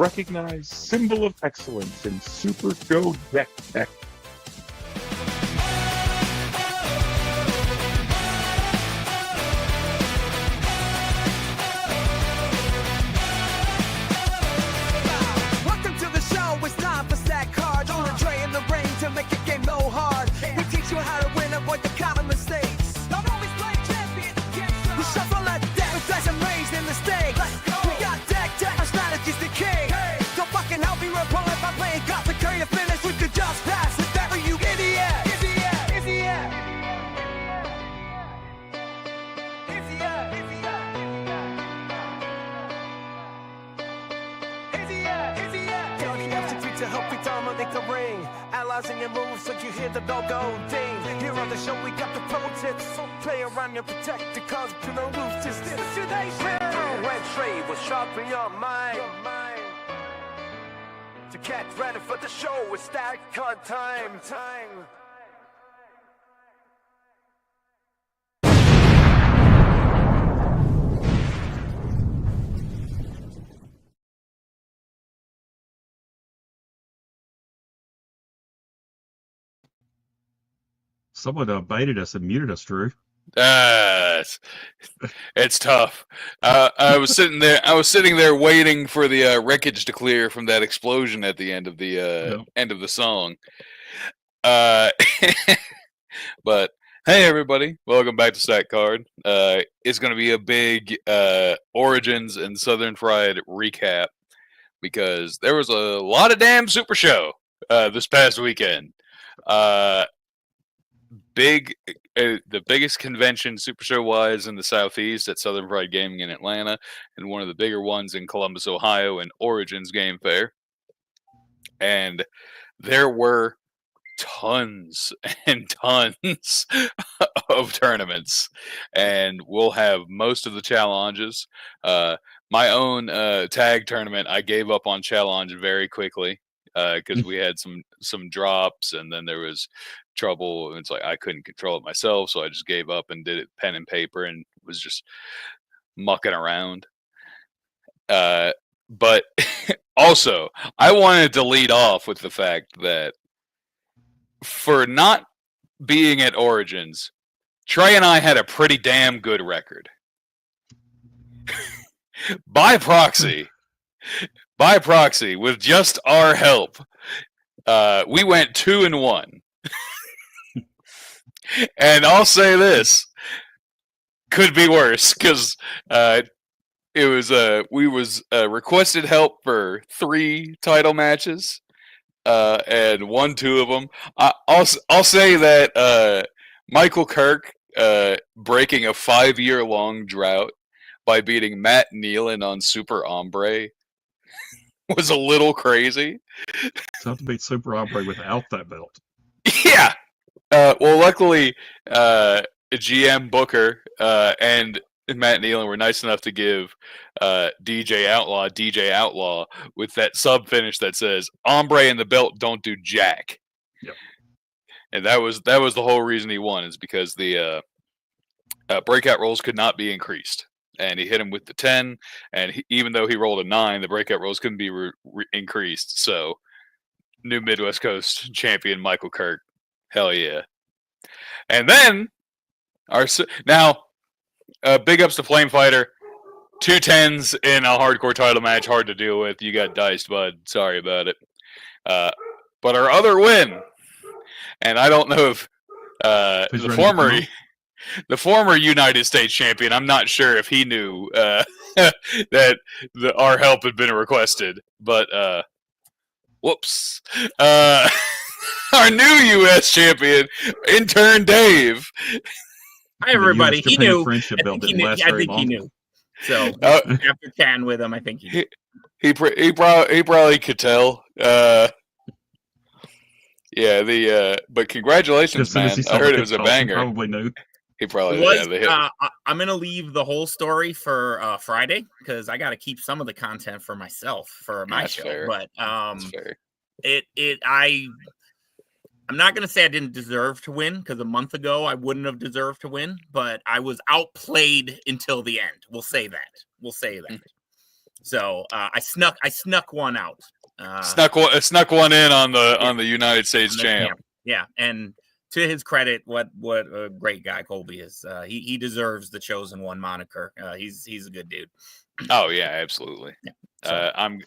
recognized symbol of excellence in Super Show deck tech. Welcome to the show. It's time for stack cards. On a tray in the ring to make the game no hard. We teach you how to win, avoid the common mistakes. Don't always play champion. We shuffle a deck with dice and raised in the stakes. We got deck tech, our strategy's the king. Don't fucking help me report if I'm playing complicated finish. We could just pass it there, you idiot. To help you dominate the ring, analyzing your moves so you hear the bell go ding. Here on the show we got the pro tips, so play around and protect the cause to no lose this. Today's entry will sharpen your mind. To get ready for the show, it's stack card time. Someone baited us and muted us, Drew. It's tough. I was sitting there waiting for the wreckage to clear from that explosion at the end of the end of the song. But hey, everybody, welcome back to Stack Card. It's going to be a big Origins and Southern Fried recap because there was a lot of damn Super Show this past weekend. The biggest convention Super Show wise in the Southeast at Southern Fried Gaming in Atlanta, and one of the bigger ones in Columbus, Ohio, in Origins Game Fair. And there were tons and tons of tournaments, and we'll have most of the challenges. My own tag tournament, I gave up on challenge very quickly because we had some drops, and then there was trouble. It's like I couldn't control it myself, so I just gave up and did it pen and paper and was just mucking around. But also, I wanted to lead off with the fact that for not being at Origins, Trey and I had a pretty damn good record. By proxy, with just our help, we went 2-1. And I'll say this, could be worse, because we was requested help for 3 title matches, and won 2 of them. I'll say that Michael Kirk breaking a 5-year-long drought by beating Matt Nealon on Super Ombre was a little crazy. So have to beat Super Ombre without that belt. Yeah. Well, luckily, GM Booker and Matt Nealon were nice enough to give DJ Outlaw with that sub finish that says Ombre and the belt don't do jack. Yep. And that was the whole reason he won, is because the breakout rolls could not be increased, and he hit him with the 10, and even though he rolled a 9, the breakout rolls couldn't be increased. So, new Midwest Coast champion Michael Kirk. Hell yeah. And then, big ups to Flame Fighter. 2 10s in a hardcore title match, hard to deal with. You got diced, bud. Sorry about it. But our other win, and I don't know if the former United States champion, I'm not sure if he knew that our help had been requested, but whoops. Our new U.S. champion, intern Dave. Hi, everybody. He knew. I think he knew. So after chatting with him, I think he probably could tell. But congratulations, man. I heard it was a banger. Probably knew. He probably I'm gonna leave the whole story for Friday because I got to keep some of the content for myself for my show. Fair. But That's fair. I'm not going to say I didn't deserve to win, because a month ago I wouldn't have deserved to win, but I was outplayed until the end. We'll say that. So I snuck one out. Snuck one in on the United States on the champ. camp. Yeah, and to his credit, what a great guy Colby is. He deserves the chosen one moniker. He's a good dude. Oh yeah, absolutely. Yeah, so.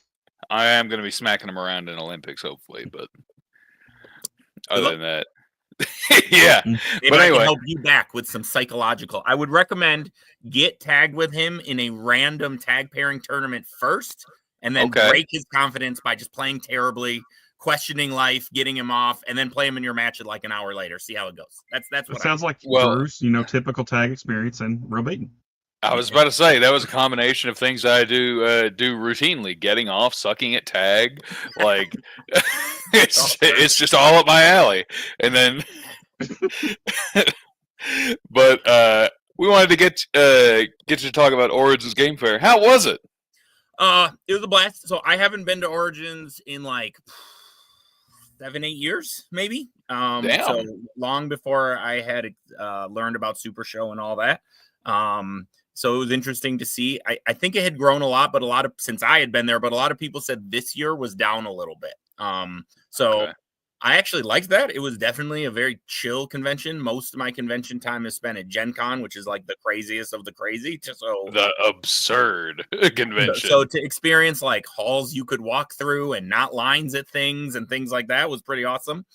I am going to be smacking him around in Olympics, hopefully, but other than that, yeah. It But might anyway, help you back with some psychological. I would recommend get tagged with him in a random tag pairing tournament first, and then break his confidence by just playing terribly, questioning life, getting him off, and then play him in your match at like an hour later. See how it goes. That's what it sounds like. Bruce, typical tag experience and robating. I was about to say that was a combination of things I do routinely: getting off, sucking at tag, like it's just all up my alley. And then, but we wanted to get you to talk about Origins Game Fair. How was it? It was a blast. So I haven't been to Origins in like 7-8 years, maybe. Damn. So long before I had learned about Super Show and all that. So it was interesting to see. I think it had grown a lot, but since I had been there, but a lot of people said this year was down a little bit. So I actually liked that. It was definitely a very chill convention. Most of my convention time is spent at Gen Con, which is like the craziest of the crazy. So the absurd convention. So to experience like halls you could walk through and not lines at things and things like that was pretty awesome.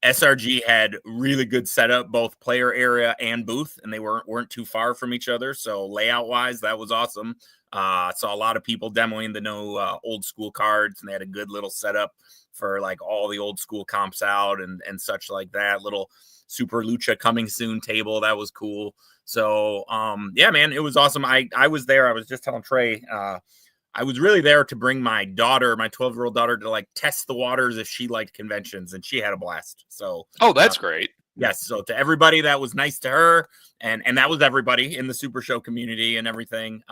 SRG had really good setup, both player area and booth, and they weren't too far from each other. So layout wise, that was awesome. Saw a lot of people demoing the old school cards, and they had a good little setup for like all the old school comps out and such like that. Little Super Lucha coming soon table, that was cool. So yeah, man, it was awesome. I was there. I was just telling Trey. I was really there to bring my daughter, my 12-year-old daughter, to like test the waters if she liked conventions, and she had a blast. So, that's great. Yes. So to everybody that was nice to her, and that was everybody in the Super Show community and everything.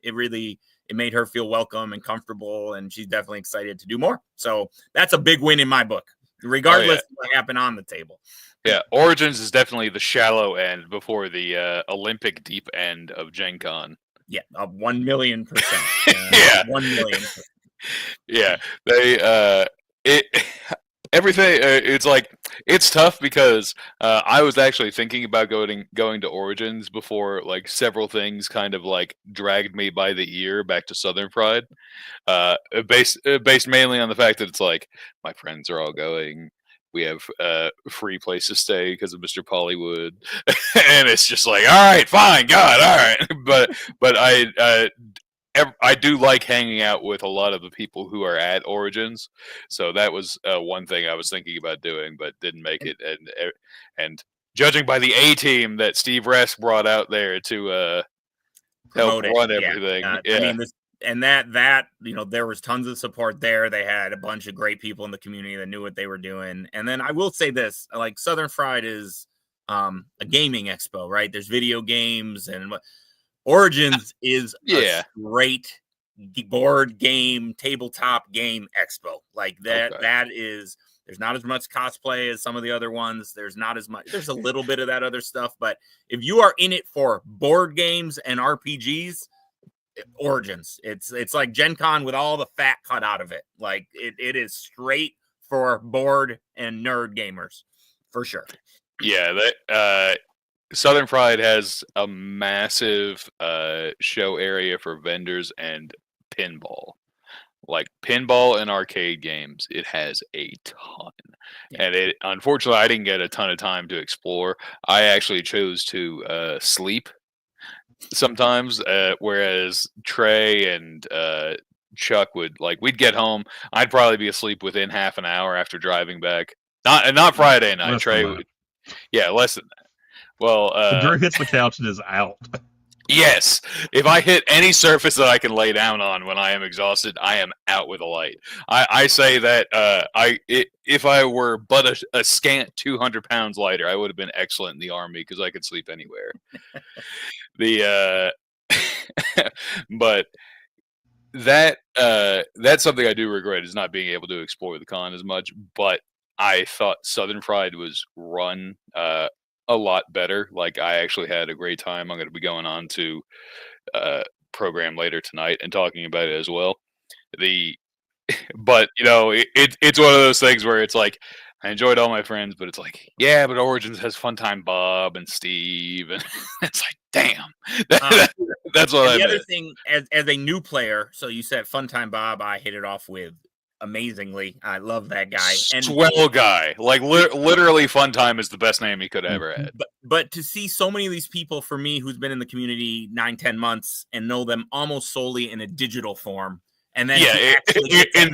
It made her feel welcome and comfortable, and she's definitely excited to do more. So that's a big win in my book, regardless of what happened on the table. Yeah, Origins is definitely the shallow end before the Olympic deep end of Gen Con. Yeah, 1,000,000%. Yeah, 1,000,000%. Yeah, everything. It's like it's tough because I was actually thinking about going to Origins before like several things kind of like dragged me by the ear back to Southern Pride. Based mainly on the fact that it's like my friends are all going. We have free place to stay because of Mr. Pollywood, and it's just like, all right, fine, God, all right. But I do like hanging out with a lot of the people who are at Origins, so that was one thing I was thinking about doing, but didn't make it. And judging by the A team that Steve Resk brought out there to help run everything, I mean, that there was tons of support there. They had a bunch of great people in the community that knew what they were doing. And then I will say this, like Southern Fried is a gaming expo, right? There's video games, and Origins is a great board game, tabletop game expo. Like that is, there's not as much cosplay as some of the other ones. There's not as much, there's a little bit of that other stuff, but if you are in it for board games and RPGs, Origins, it's like Gen Con with all the fat cut out of it. Like it is straight for board and nerd gamers for sure. Yeah, that Southern Pride has a massive show area for vendors and pinball. Like pinball and arcade games, it has a ton. And it, unfortunately, I didn't get a ton of time to explore. I actually chose to sleep sometimes, whereas Trey and Chuck we'd get home, I'd probably be asleep within half an hour after driving back. Not Friday night. Less Trey, less than that. Well, Drew hits the couch and is out. Yes, if I hit any surface that I can lay down on when I am exhausted, I am out with a light. I say that if I were but a scant 200 pounds lighter, I would have been excellent in the Army because I could sleep anywhere. But that's something I do regret, is not being able to explore the con as much. But I thought Southern Pride was run a lot better. Like, I actually had a great time. I'm going to be going on to program later tonight and talking about it as well. But it's one of those things where it's like I enjoyed all my friends, but it's like, yeah, but Origins has Funtime Bob and Steve, and it's like, damn, that's what I The other meant. thing, as a new player, so you said Funtime Bob, I hit it off with amazingly. I love that guy. And Swell guy, like literally, Funtime is the best name he could have ever had. But to see so many of these people, for me, who's been in the community 9-10 months and know them almost solely in a digital form. And then in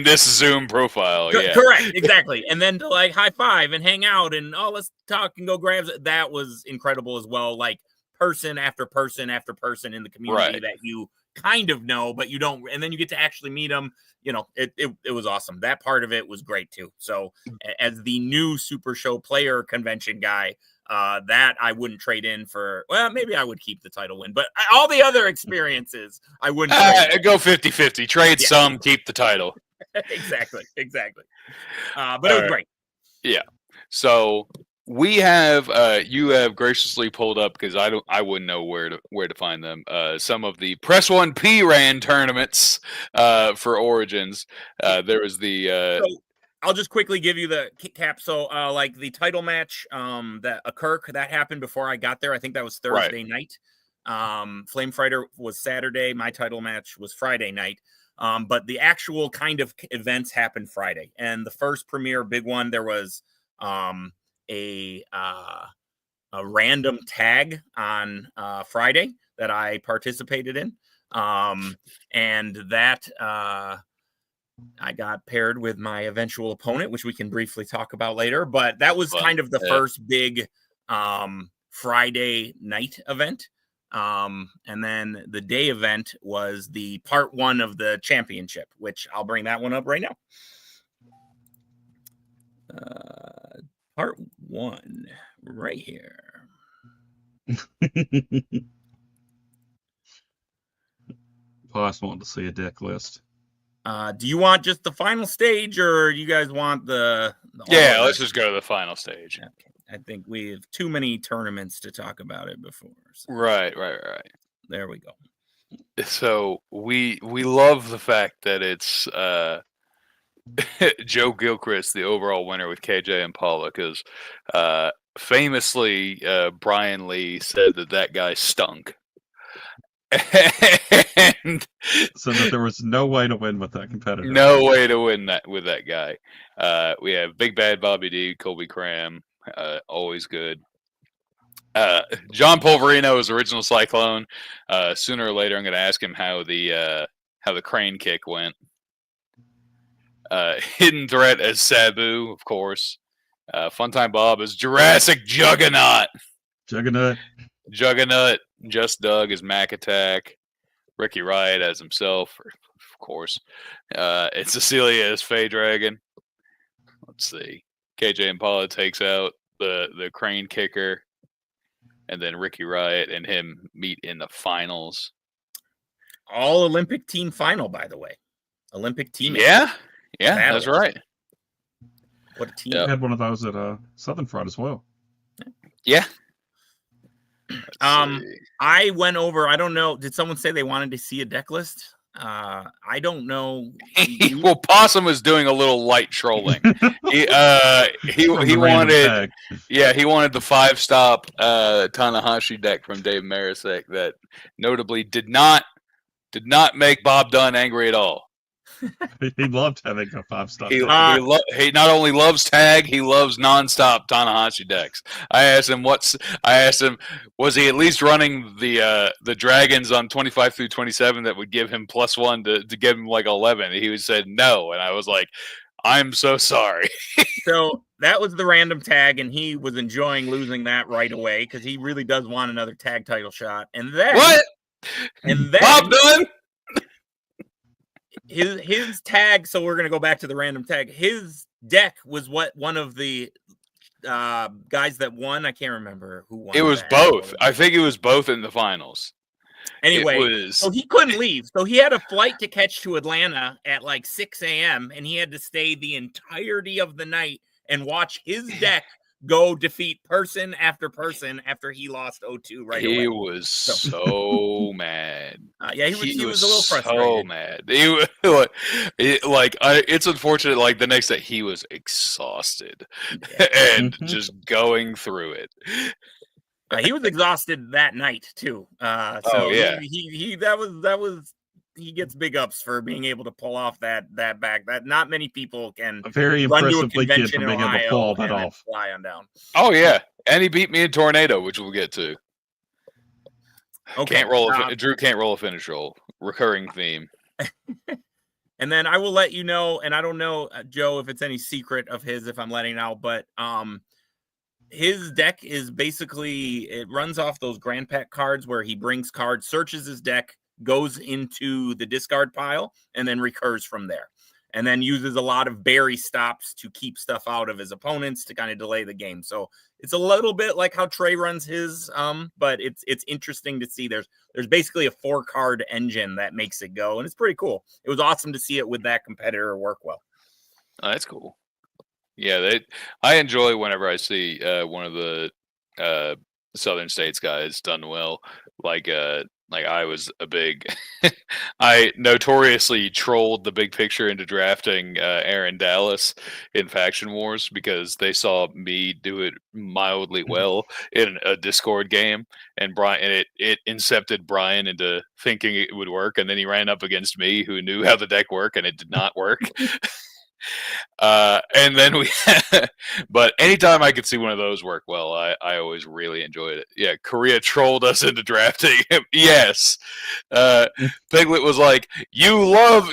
this Zoom profile, correct, exactly. And then to like high five and hang out and let's talk and go grab. That was incredible as well. Like person after person after person in the community that you kind of know, but you don't. And then you get to actually meet them. It was awesome. That part of it was great too. So as the new Super Show player convention guy, that I wouldn't trade in for. Well, maybe I would keep the title win, but all the other experiences I wouldn't go 50-50. Trade some, keep the title. exactly. But it was great. Yeah. So we have you have graciously pulled up, because I wouldn't know where to find them. Some of the Press 1 P-Ran tournaments for Origins. There was the. So I'll just quickly give you the cap. So, like the title match that that happened before I got there. I think that was Thursday night. Flame Fighter was Saturday. My title match was Friday night. But the actual kind of events happened Friday. And the first premier big one, there was a random tag on Friday that I participated in. And that I got paired with my eventual opponent, which we can briefly talk about later. But that was kind of the first big Friday night event. And then the day event was the part 1 of the championship, which I'll bring that one up right now. Part 1 right here. Boss wanted to see a deck list. Do you want just the final stage, or you guys want the let's just go to the final stage. Okay. I think we have too many tournaments to talk about it before. So. Right. There we go. So we love the fact that it's Joe Gilchrist, the overall winner with KJ and Paula, because famously Brian Lee said that guy stunk. And so that there was no way to win with that competitor. No way to win that with that guy. We have Big Bad Bobby D, Colby Cram, always good. John Polverino is original Cyclone. Sooner or later, I'm going to ask him how the crane kick went. Hidden Threat as Sabu, of course. Funtime Bob as Jurassic Juggernaut. Just Doug as Mac Attack. Ricky Riot as himself, of course. It's Cecilia as Faye Dragon. Let's see. KJ and Paula takes out the crane kicker. And then Ricky Riot and him meet in the finals. All Olympic team final, by the way. Olympic team. Yeah, that's right. What a team. Yep. Had one of those at Southern Fried as well. Yeah. I went over, I don't know, did someone say they wanted to see a deck list? I don't know. Well, Possum was doing a little light trolling. He wanted the 5-stop Tanahashi deck from Dave Marisek that notably did not make Bob Dunn angry at all. He loved having a 5-stop. He not only loves tag, he loves nonstop Tanahashi decks. I asked him, was he at least running the dragons on 25 through 27 that would give him +1 to give him like 11? He said no, and I was like, I'm so sorry. So that was the random tag, and he was enjoying losing that right away because he really does want another tag title shot. And then Bob Dunn. His tag, so we're gonna go back to the random tag. His deck was what one of the guys that won. I can't remember who won. It was both. I think it was both in the finals. Anyway, so he couldn't leave. So he had a flight to catch to Atlanta at like 6 a.m. and he had to stay the entirety of the night and watch his deck go defeat person after person after he lost 0-2 right away. He was so mad. Yeah, he was a little so frustrated. mad. He was it's unfortunate. Like the next day, he was exhausted and just going through it. He was exhausted that night too. So yeah. he gets big ups for being able to pull off that back. That not many people can. A very run to a impressive kid convention for in being able to Ohio pull that and then off. fly on down. Oh yeah, and he beat me in Tornado, which we'll get to. Okay, Can't roll. Drew can't roll a finish roll. Recurring theme. And then I will let you know, and I don't know, Joe, if it's any secret of his, if I'm letting out, but his deck is basically, it runs off those Grand Pack cards where he brings cards, searches his deck, goes into the discard pile, and then recurs from there. And then uses a lot of berry stops to keep stuff out of his opponents to kind of delay the game. So it's a little bit like how Trey runs his, but it's interesting to see. There's basically a 4-card engine that makes it go, and it's pretty cool. It was awesome to see it with that competitor work well. Oh, that's cool. Yeah, I enjoy whenever I see one of the Southern States guys done well. Like I was a big, I notoriously trolled the big picture into drafting Aaron Dallas in Faction Wars because they saw me do it mildly well in a Discord game, and it incepted Brian into thinking it would work, and then he ran up against me who knew how the deck worked, and it did not work. And then but anytime I could see one of those work well, I always really enjoyed it. Yeah, Korea trolled us into drafting him. Yes. Piglet was like, you love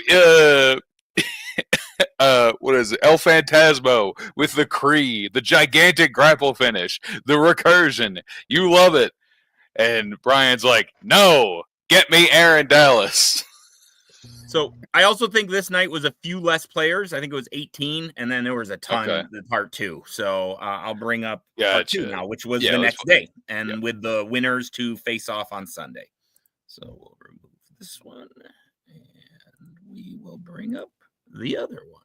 what is it? El Phantasmo with the Kree, the gigantic grapple finish, the recursion. You love it. And Brian's like, no, get me Aaron Dallas. So I also think this night was a few less players. I think it was 18, and then there was a ton in part 2. So I'll bring up part 2 now, which was the next day, and with the winners to face off on Sunday. So we'll remove this one, and we will bring up the other one.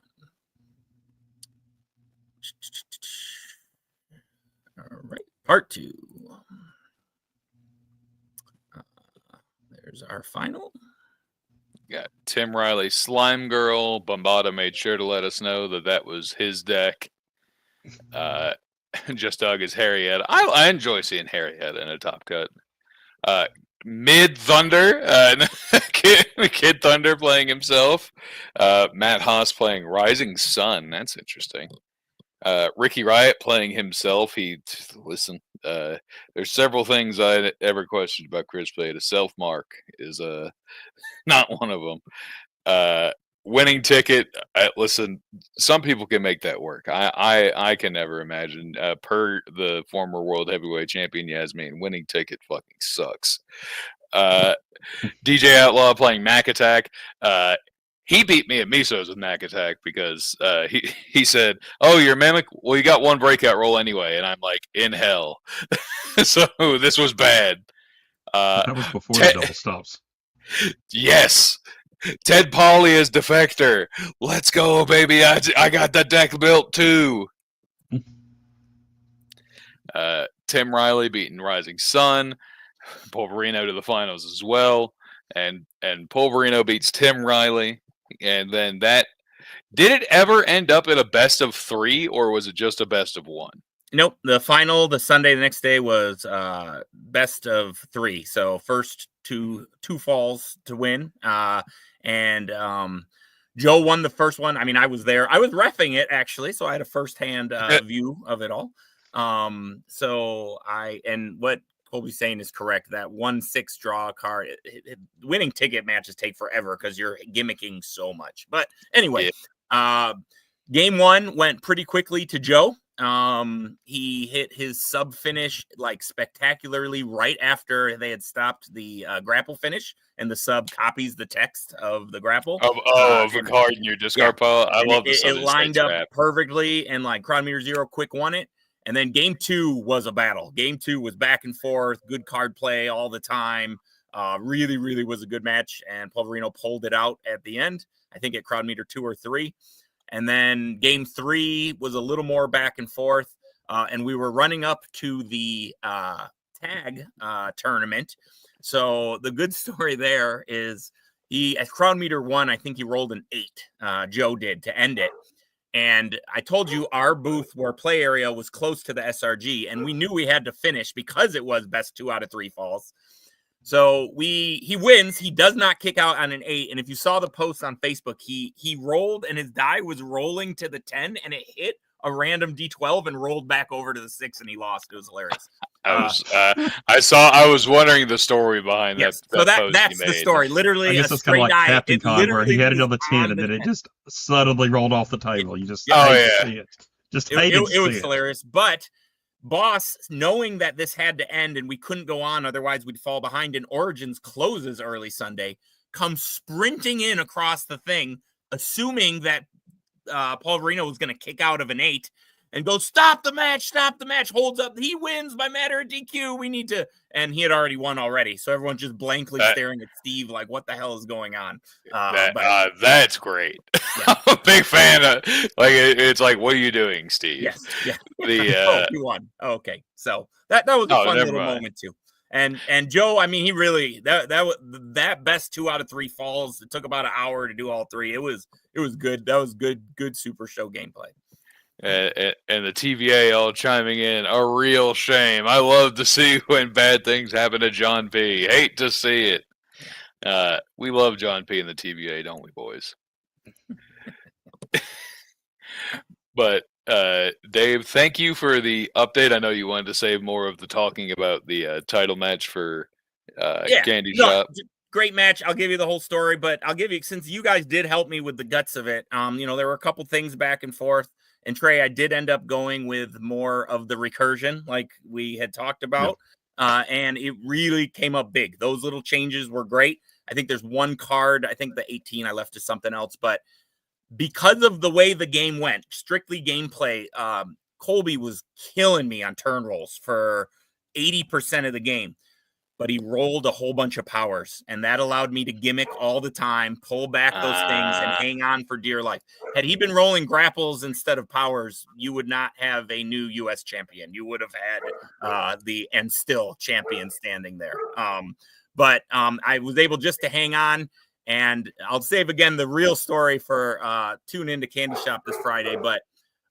All right, part 2. There's our final. Got Tim Riley, Slime Girl. Bombada made sure to let us know that was his deck. Just Dog is Harriet. I enjoy seeing Harriet in a top cut. Mid Thunder, Kid Thunder playing himself. Matt Haas playing Rising Sun. That's interesting. Ricky Riot playing himself. Listen. There's several things I ever questioned about Chris Play. A self mark is not one of them. Winning ticket. Listen, some people can make that work. I can never imagine. Per the former world heavyweight champion Yasmin, winning ticket fucking sucks. DJ Outlaw playing Mac Attack. He beat me at Misos with Mac Attack because he said, "Oh, you're Mimic? Well, you got one breakout roll anyway." And I'm like, in hell. So this was bad. That was before the double stops. Yes. Ted Polly is Defector. Let's go, baby. I got the deck built too. Tim Riley beating Rising Sun. Pulverino to the finals as well. And Pulverino beats Tim Riley. And then did it ever end up in a best of 3 or was it just a best of 1? Nope. The final, the Sunday, the next day was best of 3. So first two falls to win. And Joe won the first one. I mean, I was there. I was reffing it actually, so I had a firsthand view of it all. And what Colby's saying is correct. That 1-6 draw card, winning ticket matches take forever because you're gimmicking so much. But anyway, game 1 went pretty quickly to Joe. He hit his sub finish like spectacularly right after they had stopped the grapple finish, and the sub copies the text of the grapple of a card in your discard pile. I love this. It lined up perfectly, and like Crowd Meter Zero quick won it. And then game 2 was a battle. Game 2 was back and forth, good card play all the time. Really, really was a good match. And Pulverino pulled it out at the end, I think at Crowd Meter 2 or 3. And then game 3 was a little more back and forth. and we were running up to the tag tournament. So the good story there is he at crowd meter 1, I think he rolled an 8. Joe did to end it. And I told you our booth where play area was close to the SRG, and we knew we had to finish because it was best 2 out of 3 falls. So he wins. He does not kick out on an 8. And if you saw the post on Facebook, he rolled and his die was rolling to the 10 and it hit a random D12 and rolled back over to the 6 and he lost. It was hilarious. I was wondering the story behind yes, that. So post that's you the made. story. Literally, I guess a it's kind of straight like die. Captain It Con, where he literally had it was on the 10 and then it 10. just suddenly rolled off the table. You just Oh, hated yeah. to see it. Just hated to It see was it. hilarious. But Boss, knowing that this had to end and we couldn't go on, otherwise we'd fall behind, and Origins closes early Sunday, comes sprinting in across the thing, assuming that Paul Verino was going to kick out of an 8 and goes, stop the match, holds up. He wins by matter of DQ. We need to. And he had already won already. So everyone's just blankly staring at Steve like, what the hell is going on? That's great. Yeah. I'm a big fan of it's like, what are you doing, Steve? Yes. Yeah. You won. Oh, okay. So that was a fun little moment too. And Joe, I mean, he really that best 2 out of 3 falls. It took about an hour to do all 3. It was good. That was good Super Show gameplay. And the TVA all chiming in, a real shame. I love to see when bad things happen to John P. Hate to see it. We love John P. and the TVA, don't we, boys? But Dave, thank you for the update. I know you wanted to save more of the talking about the title match for Candy Shop. Great match. I'll give you the whole story, but I'll give you, since you guys did help me with the guts of it. There were a couple things back and forth. And Trey, I did end up going with more of the recursion, like we had talked about, and it really came up big. Those little changes were great. I think there's one card. I think the 18 I left to something else, but because of the way the game went, strictly gameplay, Colby was killing me on turn rolls for 80% of the game. But he rolled a whole bunch of powers, and that allowed me to gimmick all the time, pull back those things, and hang on for dear life. Had he been rolling grapples instead of powers, you would not have a new U.S. champion. You would have had the and still champion standing there. But I was able just to hang on, and I'll save again the real story for tune into Candy Shop this Friday. But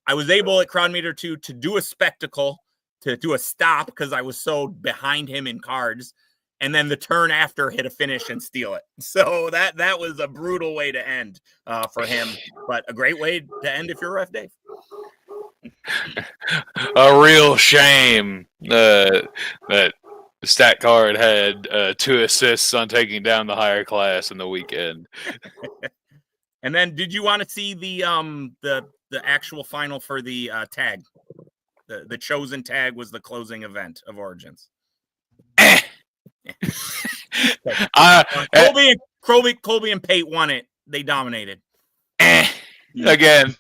I was able at Crowd Meter 2 to do a spectacle, to do a stop because I was so behind him in cards, and then the turn after hit a finish and steal it. So that was a brutal way to end for him, but a great way to end if you're Ref Dave. A real shame that Stat Card had 2 assists on taking down the higher class in the weekend. And then, did you want to see the actual final for the tag? The chosen tag was the closing event of Origins. Colby and Pate won it. They dominated. Again,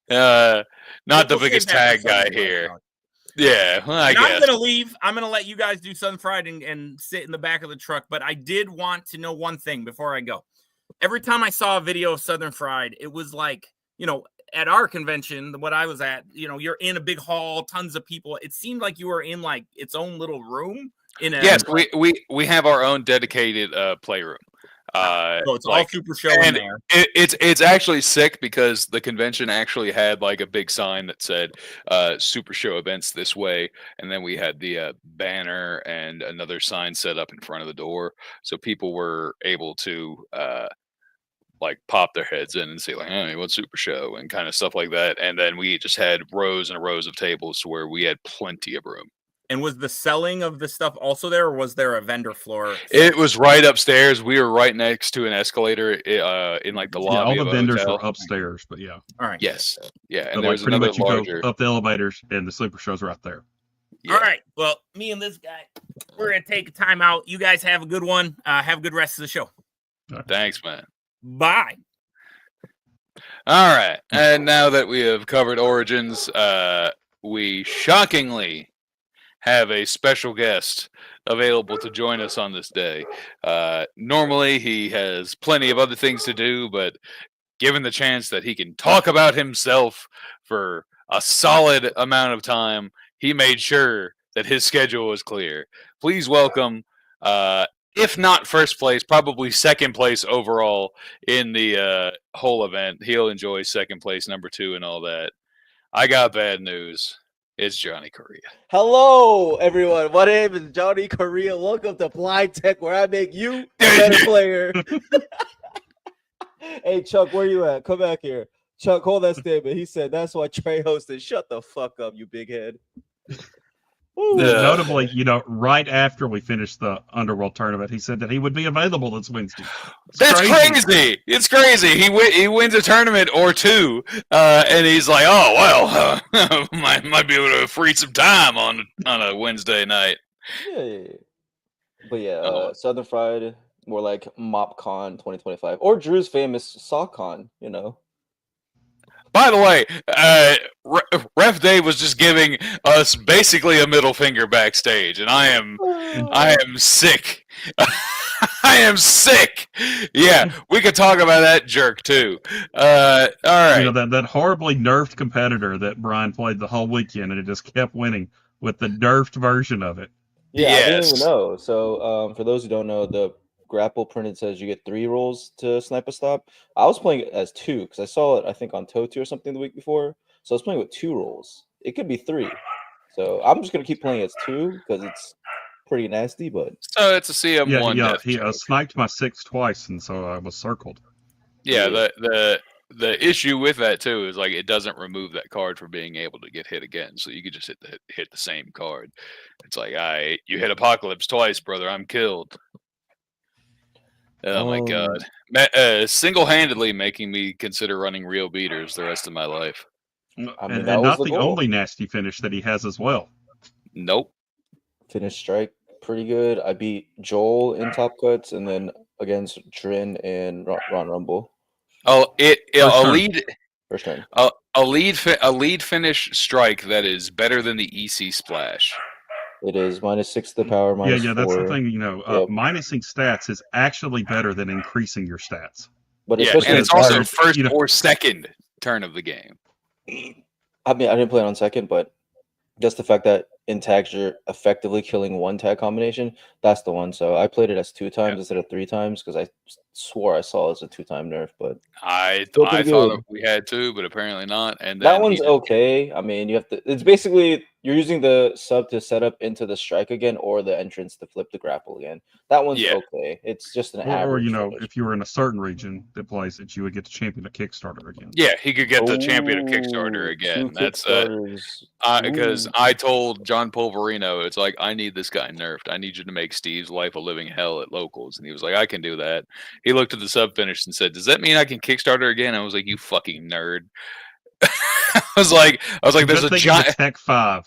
not the biggest tag guy here. Yeah, well, I guess. I'm going to leave. I'm going to let you guys do Southern Fried and sit in the back of the truck. But I did want to know one thing before I go. Every time I saw a video of Southern Fried, it was like, at our convention, what I was at, you're in a big hall, tons of people. It seemed like you were in like its own little room. Yes, we have our own dedicated playroom. So it's all Super Show in there. It's actually sick because the convention actually had like a big sign that said Super Show events this way, and then we had the banner and another sign set up in front of the door, so people were able to like pop their heads in and say like, hey, what's Super Show, and kind of stuff like that. And then we just had rows and rows of tables to where we had plenty of room. And was the selling of the stuff also there, or was there a vendor floor? It was right upstairs. We were right next to an escalator in like the lobby. Yeah, all the vendors hotel. were upstairs, but yeah. All right. Yes. Yeah. And so there's pretty another much you larger. go up the elevators, and the Super Show's right there. Yeah. All right. Well, me and this guy, we're gonna take a time out. You guys have a good one. Have a good rest of the show. Right. Thanks, man. Bye. All right. And now that we have covered Origins, we shockingly have a special guest available to join us on this day. Normally, he has plenty of other things to do, but given the chance that he can talk about himself for a solid amount of time. He made sure that his schedule was clear. Please welcome, if not first place, probably second place overall in the whole event. He'll enjoy second place, number 2, and all that. I got bad news. It's Johnny Correa. Hello, everyone. My name is Johnny Correa. Welcome to Blind Tech, where I make you a better player. Hey, Chuck, where you at? Come back here. Chuck, hold that statement. He said, that's why Trey hosted. Shut the fuck up, you big head. Notably, right after we finished the Underworld tournament, he said that he would be available this Wednesday. That's crazy. It's crazy. He wins a tournament or two, and he's like, "Oh well, might be able to free some time on a Wednesday night." Yeah. But Southern Fried, more like MopCon 2025, or Drew's famous SawCon. By the way, Ref Dave was just giving us basically a middle finger backstage, and I am sick. I am sick. Yeah, we could talk about that jerk too. All right. That horribly nerfed competitor that Brian played the whole weekend, and it just kept winning with the nerfed version of it. Yeah, I didn't even know. So, for those who don't know, the grapple printed says you get 3 rolls to snipe a stop. I was playing it as 2 because I saw it, I think, on Totu or something the week before. So I was playing with 2 rolls. It could be 3. So I'm just gonna keep playing as 2 because it's pretty nasty. But so it's a CM1. Yeah, he sniped my 6 twice, and so I was circled. Yeah, the issue with that too is like it doesn't remove that card from being able to get hit again. So you could just hit the same card. It's like, you hit Apocalypse twice, brother. I'm killed. Oh my god! Single-handedly making me consider running real beaters the rest of my life. And not the only nasty finish that he has as well. Nope. Finish strike pretty good. I beat Joel in top cuts, and then against Drin and Ron Rumble. Oh, First turn. A lead finish strike that is better than the EC splash. It is -6 to the power. -4. Yeah, that's the thing. Minusing stats is actually better than increasing your stats. But and it's also first or second turn of the game. I mean, I didn't play it on second, but just the fact that in tags you're effectively killing 1 tag combination, that's the one. So I played it as 2 times instead of 3 times because I swore I saw it as a 2-time nerf. But I thought we had 2, but apparently not. And that one's okay. I mean, you have to. It's basically you're using the sub to set up into the strike again, or the entrance to flip the grapple again. That one's okay. It's just an average. Or if you were in a certain region that plays it, you would get to champion a Kickstarter again. Yeah, he could get the champion of Kickstarter again. That's because I told John Polverino, it's like, I need this guy nerfed. I need you to make Steve's life a living hell at locals. And he was like, I can do that. He looked at the sub finish and said, does that mean I can Kickstarter again? I was like, you fucking nerd. I was like, there's a giant Tech 5,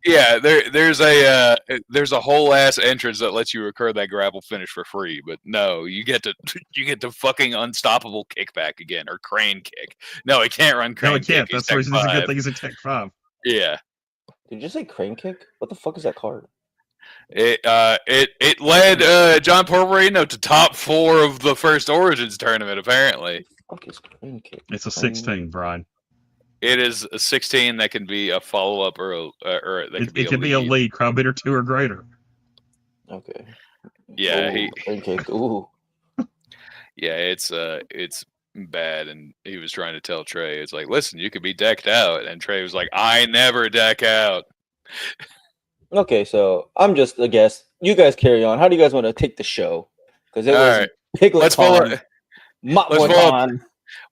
Yeah, there's a whole ass entrance that lets you recur that grapple finish for free, but no, you get to fucking unstoppable kickback again, or crane kick. No, he can't run crane kick. No, he can't. That's the reason it's a good thing he's a Tech 5. Yeah. Did you say crane kick? What the fuck is that card? It led John Polverino to top 4 of the first Origins tournament, apparently. What the fuck is crane kick? It's a 16, Brian. It is a 16 that can be a follow-up or it can be a lead, crowd beater 2 or greater. Okay. Yeah, crane kick. Ooh. Yeah, it's bad, and he was trying to tell Trey, it's like, listen, you could be decked out, and Trey was like, I never deck out. Okay, so I'm just a guest. You guys carry on. How do you guys want to take the show? Because it was Piglet Con.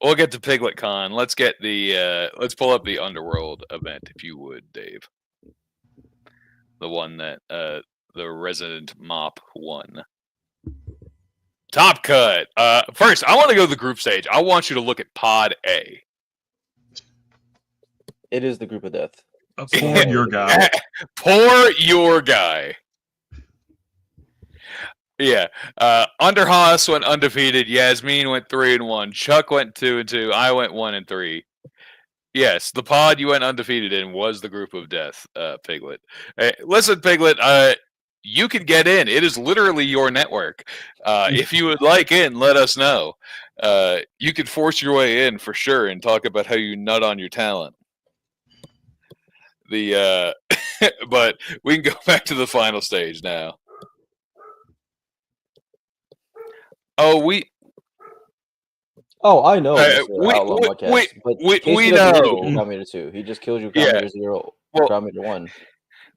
We'll get to Piglet Con. Let's get let's pull up the Underworld event, if you would, Dave. The one that the resident mop won. Top cut. First, I want to go to the group stage. I want you to look at Pod A. It is the group of death. Poor your guy. Poor your guy. Yeah. Underhaus went undefeated. Yasmin went 3-1. Chuck went 2-2. I went 1-3. Yes, the pod you went undefeated in was the group of death, Piglet. Hey, listen, Piglet, you can get in. It is literally your network. If you would like in, let us know. You could force your way in for sure and talk about how you nut on your talent. The but we can go back to the final stage now. Oh, Oh, I know, Mr. we Outlaw Marquez, but we Casey doesn't need to know. beat Ground Meter 2. He just kills you Yeah. Ground Meter 0 or Well, Ground Meter 1.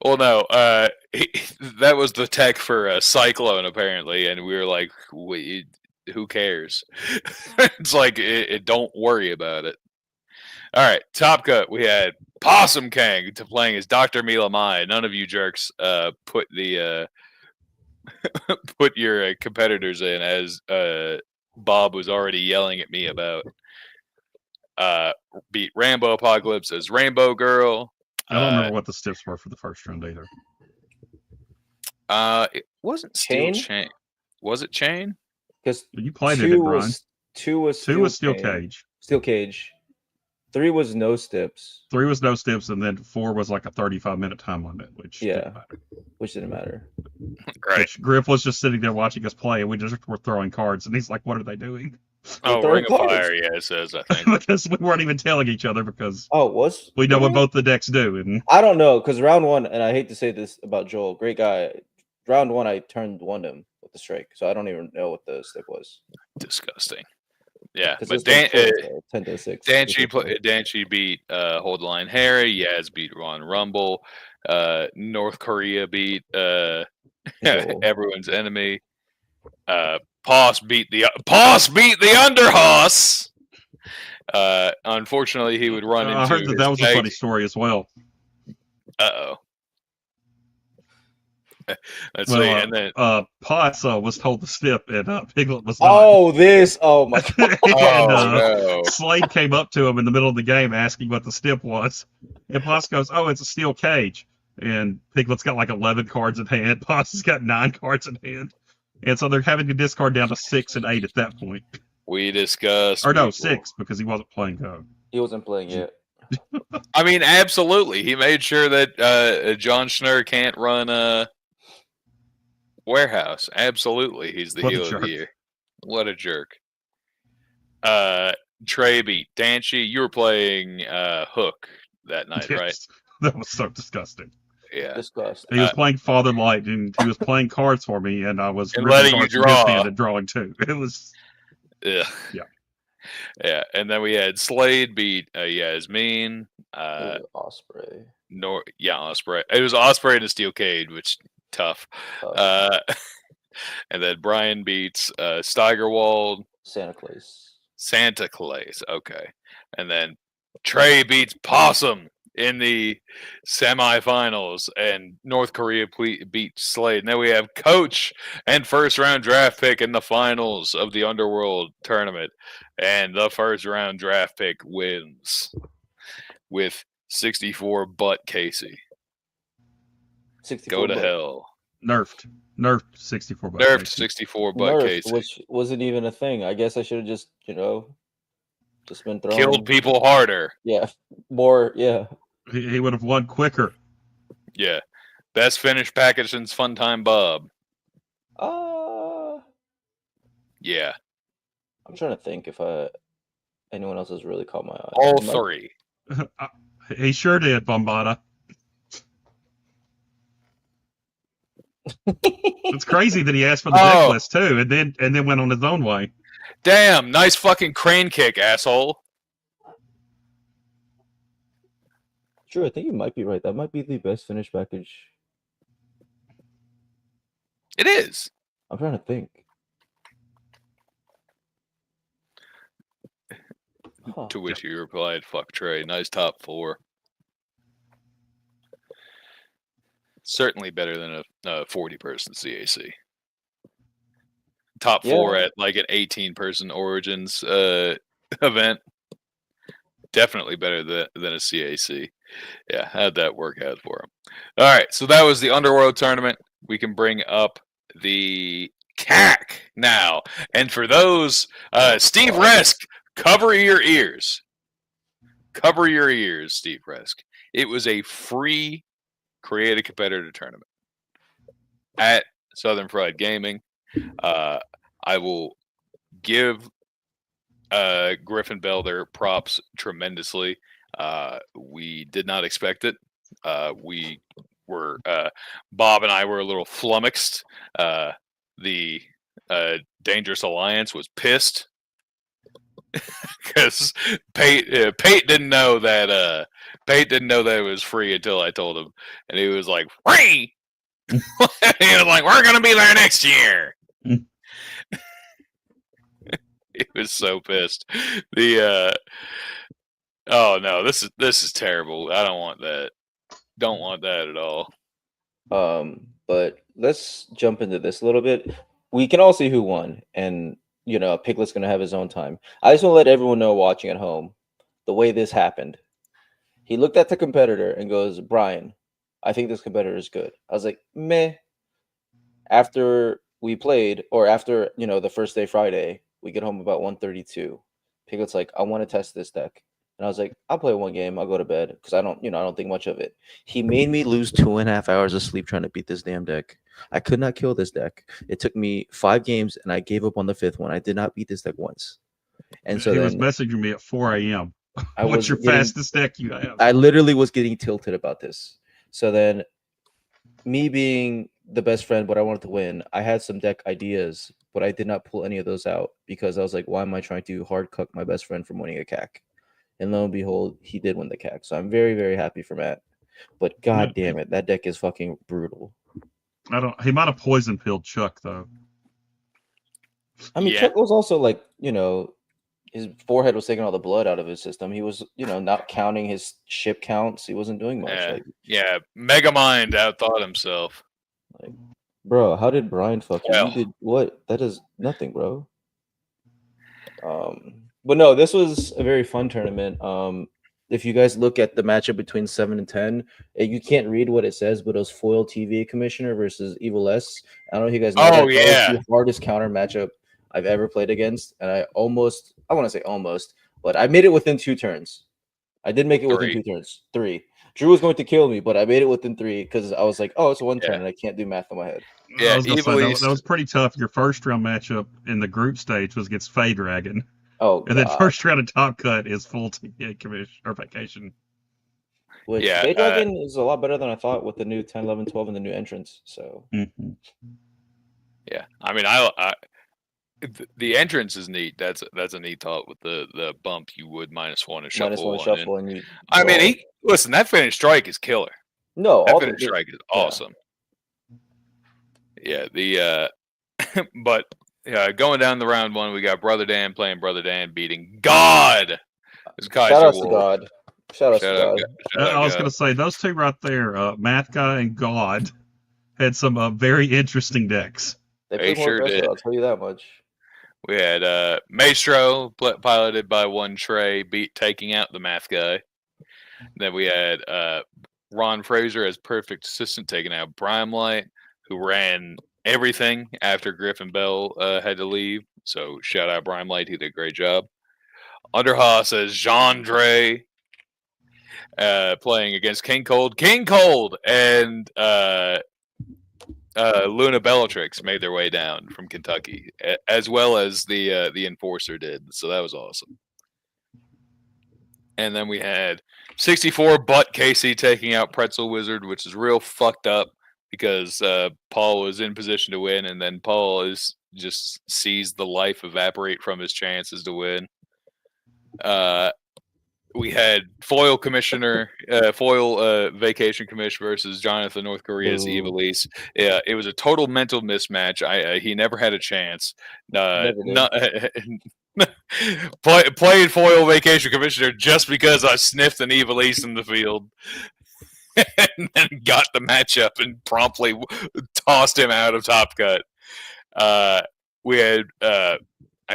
Well, no, that was the tech for Cyclone apparently, and we were like, wait, who cares? It's like, don't worry about it. All right, Top Cut. We had Possum Kang to playing as Dr. Mila Mai. None of you jerks put the put your competitors in, as Bob was already yelling at me about. Beat Rambo Apocalypse as Rainbow Girl. I don't remember what the stiffs were for the first round either. It wasn't Steel Chain. Was it Chain? Because you played it, Brian. Two was Steel Cage. Steel Cage. 3 was no steps. 3 was no steps, and then 4 was like a 35-minute time limit, which didn't matter. Right. Which Griff was just sitting there watching us play, and we just were throwing cards, and he's like, "What are they doing?" Oh, Ring of Fire, yeah, it says, I think. Because we weren't even telling each other because we know what both the decks do. And I don't know, because round 1, and I hate to say this about Joel, great guy. Round 1, I turned 1 him with the strike, so I don't even know what the stick was. Disgusting. Yeah, but 10 to 6. Danchi beat Hold the Line Harry. Yaz beat Ron Rumble. North Korea beat everyone's enemy. Poss beat the Underhoss. Unfortunately, he would run into. I heard that was a funny story as well. Uh-oh. Let's see, and then Potts was told to stip, and Piglet was not. Oh my god! No. Slade came up to him in the middle of the game asking what the stip was, and Potts goes, "Oh, it's a steel cage." And Piglet's got like 11 cards in hand. Potts has got 9 cards in hand, and so they're having to discard down to 6 and 8 at that point. We discussed, or no, 6 because he wasn't playing Go. He wasn't playing yet. I mean, absolutely. He made sure that John Schnurr can't run Warehouse. Absolutely. He's the heel of the year. What a jerk. Trey beat Danchi. You were playing Hook that night, yes. Right? That was so disgusting. Yeah. Disgusting. He was playing Father Light, and he was playing cards for me, and I was letting you draw. And drawing too. It was. Yeah. Yeah. And then we had Slade beat Yasmin. Osprey. Osprey. It was Osprey and a Steel Cage, which tough. And then Brian beats Steigerwald. Santa Claus. Okay. And then Trey beats Possum in the semifinals, and North Korea beat Slade. And then we have Coach and first round draft pick in the finals of the Underworld tournament. And the first round draft pick wins with 64 butt Casey. 64 Go to butt. hell. Nerfed 64 butt. Nerfed 64 butt Casey. Which wasn't even a thing. I guess I should have just been throwing. Killed people harder. Yeah. More, yeah. He would have won quicker. Yeah. Best finished package since Funtime Bob. Yeah. I'm trying to think if anyone else has really caught my eye. All 3. He sure did, Bombada. It's crazy that he asked for the deck list too, and then went on his own way. Damn, nice fucking crane kick, asshole. Sure, I think you might be right. That might be the best finished package. It is. I'm trying to think. To which you replied, "Fuck Trey, nice top 4." Certainly better than a 40-person CAC. Top 4 at like an 18-person Origins event. Definitely better than a CAC. Yeah, how'd that work out for him? All right, so that was the Underworld tournament. We can bring up the CAC now. And for those, Steve Resk, cover your ears. Cover your ears, Steve Resk. It was a free Create a Competitor tournament at Southern Fried Gaming. I will give Griffin Bell their props tremendously. We did not expect it. we were Bob and I were a little flummoxed. The Dangerous Alliance was pissed because Pate didn't know that it was free until I told him, and he was like, "Free!" He was like, "We're gonna be there next year." He was so pissed. Oh no, this is terrible. I don't want that. Don't want that at all. But let's jump into this a little bit. We can all see who won, and Piglet's gonna have his own time. I just want to let everyone know watching at home the way this happened. He looked at the competitor and goes, "Brian, I think this competitor is good." I was like, meh. After we played, or after the first day Friday, we get home about 1:32. Piglet's like, "I want to test this deck." And I was like, "I'll play one game. I'll go to bed," because I don't think much of it. He made me lose 2.5 hours of sleep trying to beat this damn deck. I could not kill this deck. It took me 5 games, and I gave up on the 5th one. I did not beat this deck once. And so he then was messaging me at 4 a.m. I What's was your getting- fastest deck you have? I literally was getting tilted about this. So then, me being the best friend, but I wanted to win, I had some deck ideas, but I did not pull any of those out because I was like, why am I trying to hard cuck my best friend from winning a CAC? And lo and behold, he did win the CAC. So I'm very, very happy for Matt. But god damn it, that deck is fucking brutal. He might have poison pilled Chuck though. I mean, Yeah. Chuck was also like, his forehead was taking all the blood out of his system. He was, not counting his ship counts. He wasn't doing much. Yeah, Megamind outthought himself. Bro, how did Brian fuck you? Well. You did what? That is nothing, bro. But no, this was a very fun tournament. If you guys look at the matchup between 7 and 10, you can't read what it says, but it was Foil TV Commissioner versus Evil S. I don't know if you guys know that. Yeah. That was the hardest counter matchup I've ever played against, and I want to say almost, but I made it within 2 turns. I did make it within 2 turns. 3. Drew was going to kill me, but I made it within 3 because I was like, oh, it's 1 turn, and I can't do math in my head. Yeah, I was gonna say, that was pretty tough. Your first round matchup in the group stage was against Fey Dragon. Oh, and then first round of Top Cut is full commission or vacation. Which Fey Dragon is a lot better than I thought with the new 10, 11, 12, and the new entrance. So yeah, I mean, the entrance is neat. That's a neat thought with the bump. You would -1 and shuffle one. And you. I mean, listen. That finish strike is killer. No, that finish strike is awesome. Yeah, but going down the round 1, we got Brother Dan playing Brother Dan, beating God. Shout out to God. Shout out to God. I was going to say, those two right there, Math Guy and God, had some very interesting decks. They sure did. I'll tell you that much. We had Maestro piloted by one Trey, taking out the Math Guy. Then we had Ron Fraser as perfect assistant, taking out Brimelight, who ran everything after Griffin Bell had to leave. So shout out Brimelight, he did a great job. Underhaus as Jean-Dre, playing against King Cold, and Luna Bellatrix made their way down from Kentucky, as well as the Enforcer did. So that was awesome. And then we had 64 Butt Casey taking out Pretzel Wizard, which is real fucked up because Paul was in position to win, and then Paul just sees the life evaporate from his chances to win. We had Foil Vacation Commission versus Jonathan North Korea's Evilise. Yeah, it was a total mental mismatch. He never had a chance. Played Foil Vacation Commissioner just because I sniffed an Evilise in the field. And then got the matchup and promptly tossed him out of Top Cut. We had, I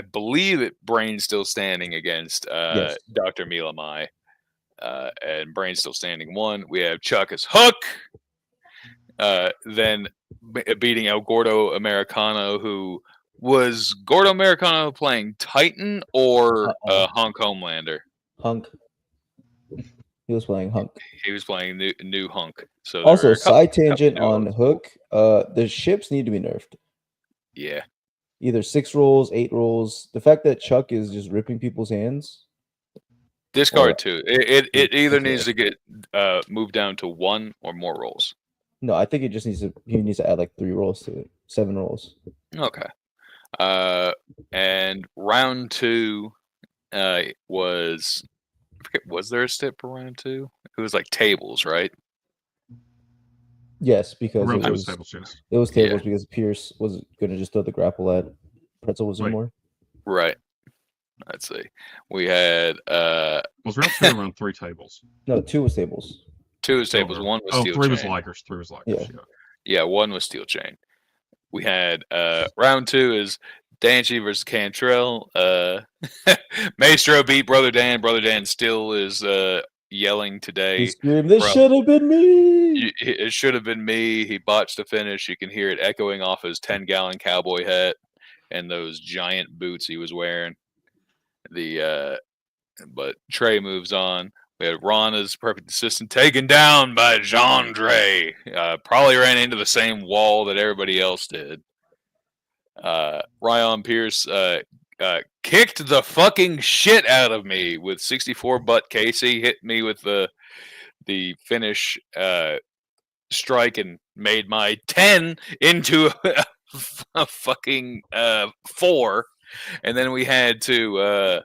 believe it Brain's still standing against yes. Dr. Milamai. And Brain's still standing 1. We have Chuck as Hook. Then beating El Gordo Americano, who was Gordo Americano playing Titan or Hunk Homelander? Hunk. He was playing Hunk. He was playing new Hunk. So also, side tangent on Hook. The ships need to be nerfed. Yeah. Either 6 rolls, 8 rolls. The fact that Chuck is just ripping people's hands. Discard Or- 2. It either Okay. needs to get moved down to 1 or more rolls. No, I think it just needs to. He needs to add like 3 rolls to it. 7 rolls. Okay. And round 2 was, I forget, was there a step for round 2? It was like tables, right? Yes, because Around it two was tables, yes. it was tables because Pierce was going to just throw the grapple at Pretzel was Wait. more. Right. Let's see. We had Was round 2 or round 3 tables? No, 2 was tables. 2 was tables, 1 was steel 3 was chain. Likers. 3 was Likers. Yeah. Yeah. Yeah, 1 was steel chain. We had round 2 is Danchi versus Cantrell. Maestro beat Brother Dan. Brother Dan still is yelling He today. screamed, "This Bro. should have been me!" It should have been me. He botched the finish. You can hear it echoing off his 10-gallon cowboy hat and those giant boots he was wearing. But Trey moves on. We had Rana's perfect assistant taken down by Jandre. Probably ran into the same wall that everybody else did. Ryan Pierce kicked the fucking shit out of me with 64 butt Casey. Hit me with the finish strike and made my 10 into a fucking 4. And then we had to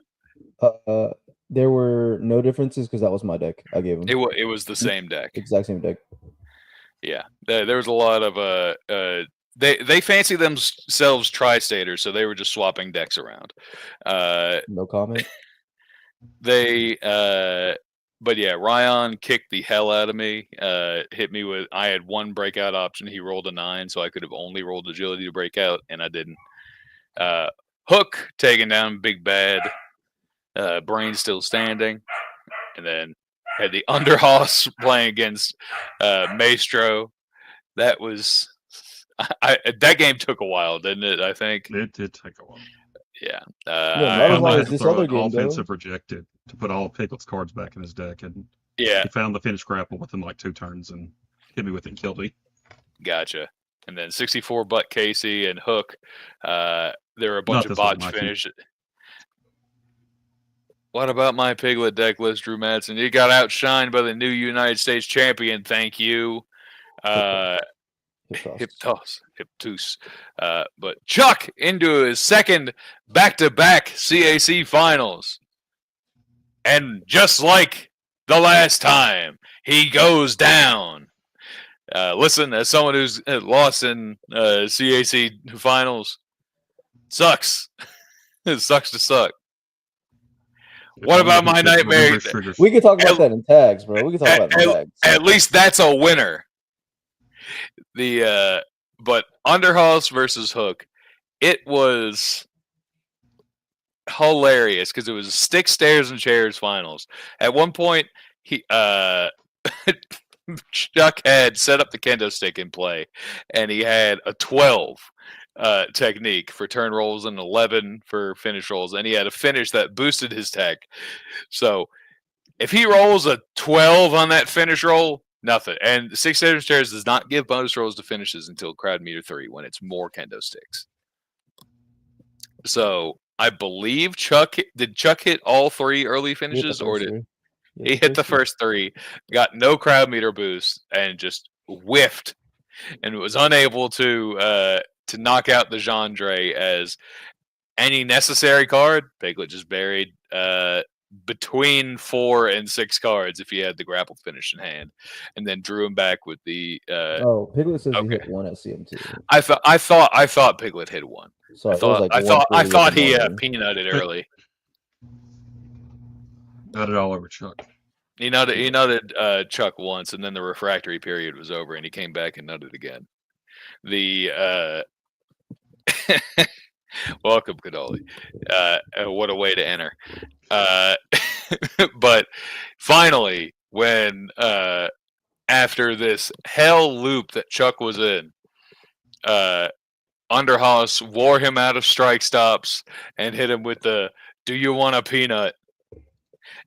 There were no differences because that was my deck. I gave him it was the same deck. exact same deck. Yeah, there was a lot of they fancy themselves tri-staters, so they were just swapping decks around. No comment. But yeah, Ryan kicked the hell out of me. Hit me with, I had 1 breakout option. He rolled a 9, so I could have only rolled agility to break out, and I didn't. Hook taking down Big Bad. Brain still standing, and then had the Underhoss playing against Maestro. That was that game took a while, didn't it? I think It did take a while. Yeah. not as long had as to this throw other an game, though. offensive rejected to put all of Piglet's cards back in his deck, and yeah, he found the finish grapple within like 2 turns and hit me with it and killed me. gotcha. And then 64 butt Casey and Hook. There were a bunch Not of this one, botch Mikey. finishes. What about my Piglet deck list, Drew Madsen? You got outshined by the new United States champion. Thank you. Hiptos. But Chuck into his second back-to-back CAC finals. And just like the last time, he goes down. Listen, as someone who's lost in CAC finals, sucks. It sucks to suck. What about my nightmare? We can talk about that in tags, bro. We can talk about it in tags. At least that's a winner. But Underhouse versus Hook, it was hilarious because it was stick, stairs, and chairs finals. At one point, Chuck had set up the kendo stick in play, and he had a 12 technique for turn rolls and 11 for finish rolls, and he had a finish that boosted his tech. So if he rolls a 12 on that finish roll, nothing. And 6 stairs chairs does not give bonus rolls to finishes until crowd meter 3 when it's more kendo sticks. So I believe Chuck hit all 3 early finishes, or did he hit the first 3, got no crowd meter boost, and just whiffed, and was unable to knock out the Jandre as any necessary card. Piglet just buried between 4 and 6 cards if he had the grapple finish in hand, and then drew him back with the. Piglet says okay. he hit 1 at CMT. I thought Piglet hit 1. Sorry, I thought he peanutted early. Got it all over Chuck. He nutted Chuck once, and then the refractory period was over, and he came back and nutted again. Welcome, Kadoli. What a way to enter. But finally, when after this hell loop that Chuck was in, Underhouse wore him out of strike stops and hit him with the "Do you want a peanut?"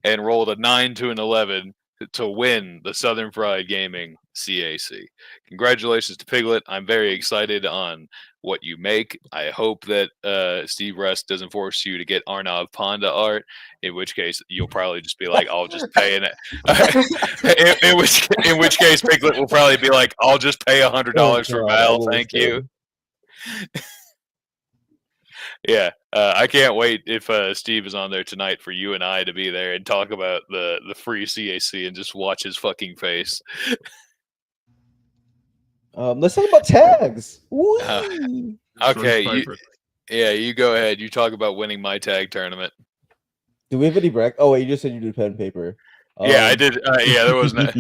and rolled a 9 to an 11 to win the Southern Fried Gaming CAC. Congratulations to Piglet. I'm very excited on what you make. I hope that Steve Rest doesn't force you to get Arnav Panda art, in which case you'll probably just be like, I'll just pay an in which case Piglet will probably be like, I'll just pay $100 for Val, thank you. Yeah, I can't wait if Steve is on there tonight for you and I to be there and talk about the free CAC and just watch his fucking face. Let's talk about tags. Okay, you go ahead. You talk about winning my tag tournament. Do we have any bracket? Oh wait, you just said you did pen and paper. Yeah, I did. Yeah, there was no.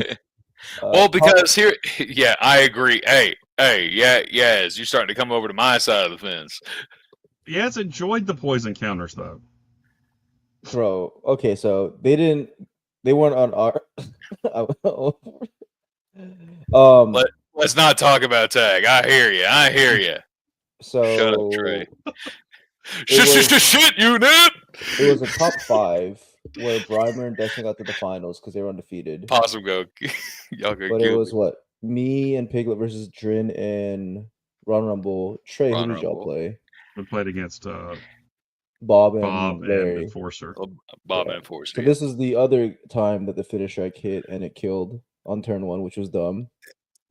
Well, because here, yeah, I agree. Hey, yes, you're starting to come over to my side of the fence. Yes, enjoyed the poison counters though. Bro, okay, so they weren't on our. Let's not talk about tag. I hear you. So shut up, Trey. Shit, you nerd. It was a top 5 where Brimer and Dustin got to the finals because they were undefeated. Possum go. Y'all go. But it was what? Me and Piglet versus Drin and Ron Rumble. Trey, who did y'all play? We played against Bob and Larry. Enforcer. Bob and Enforcer. So this is the other time that the finish strike hit and it killed on turn 1, which was dumb.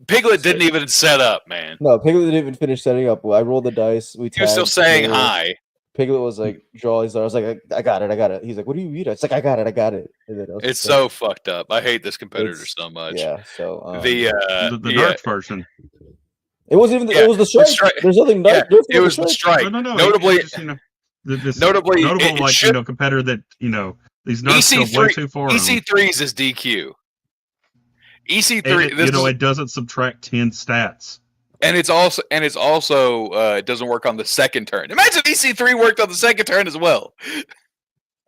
Piglet didn't even set up, man. No, Piglet didn't even finish setting up. I rolled the dice. He was still saying hi. Piglet was like, draw. I was like, I got it. He's like, what do you read? It's like, I got it. And then it's so fucked up. I hate this competitor so much. Yeah. So the nerf version. It wasn't even. It was the strike. There's nothing. It was the strike. No. Notably, competitor that these nerfs go way too far. EC3's is DQ. EC3, it doesn't subtract 10 stats. And it's also it doesn't work on the second turn. Imagine EC3 worked on the second turn as well.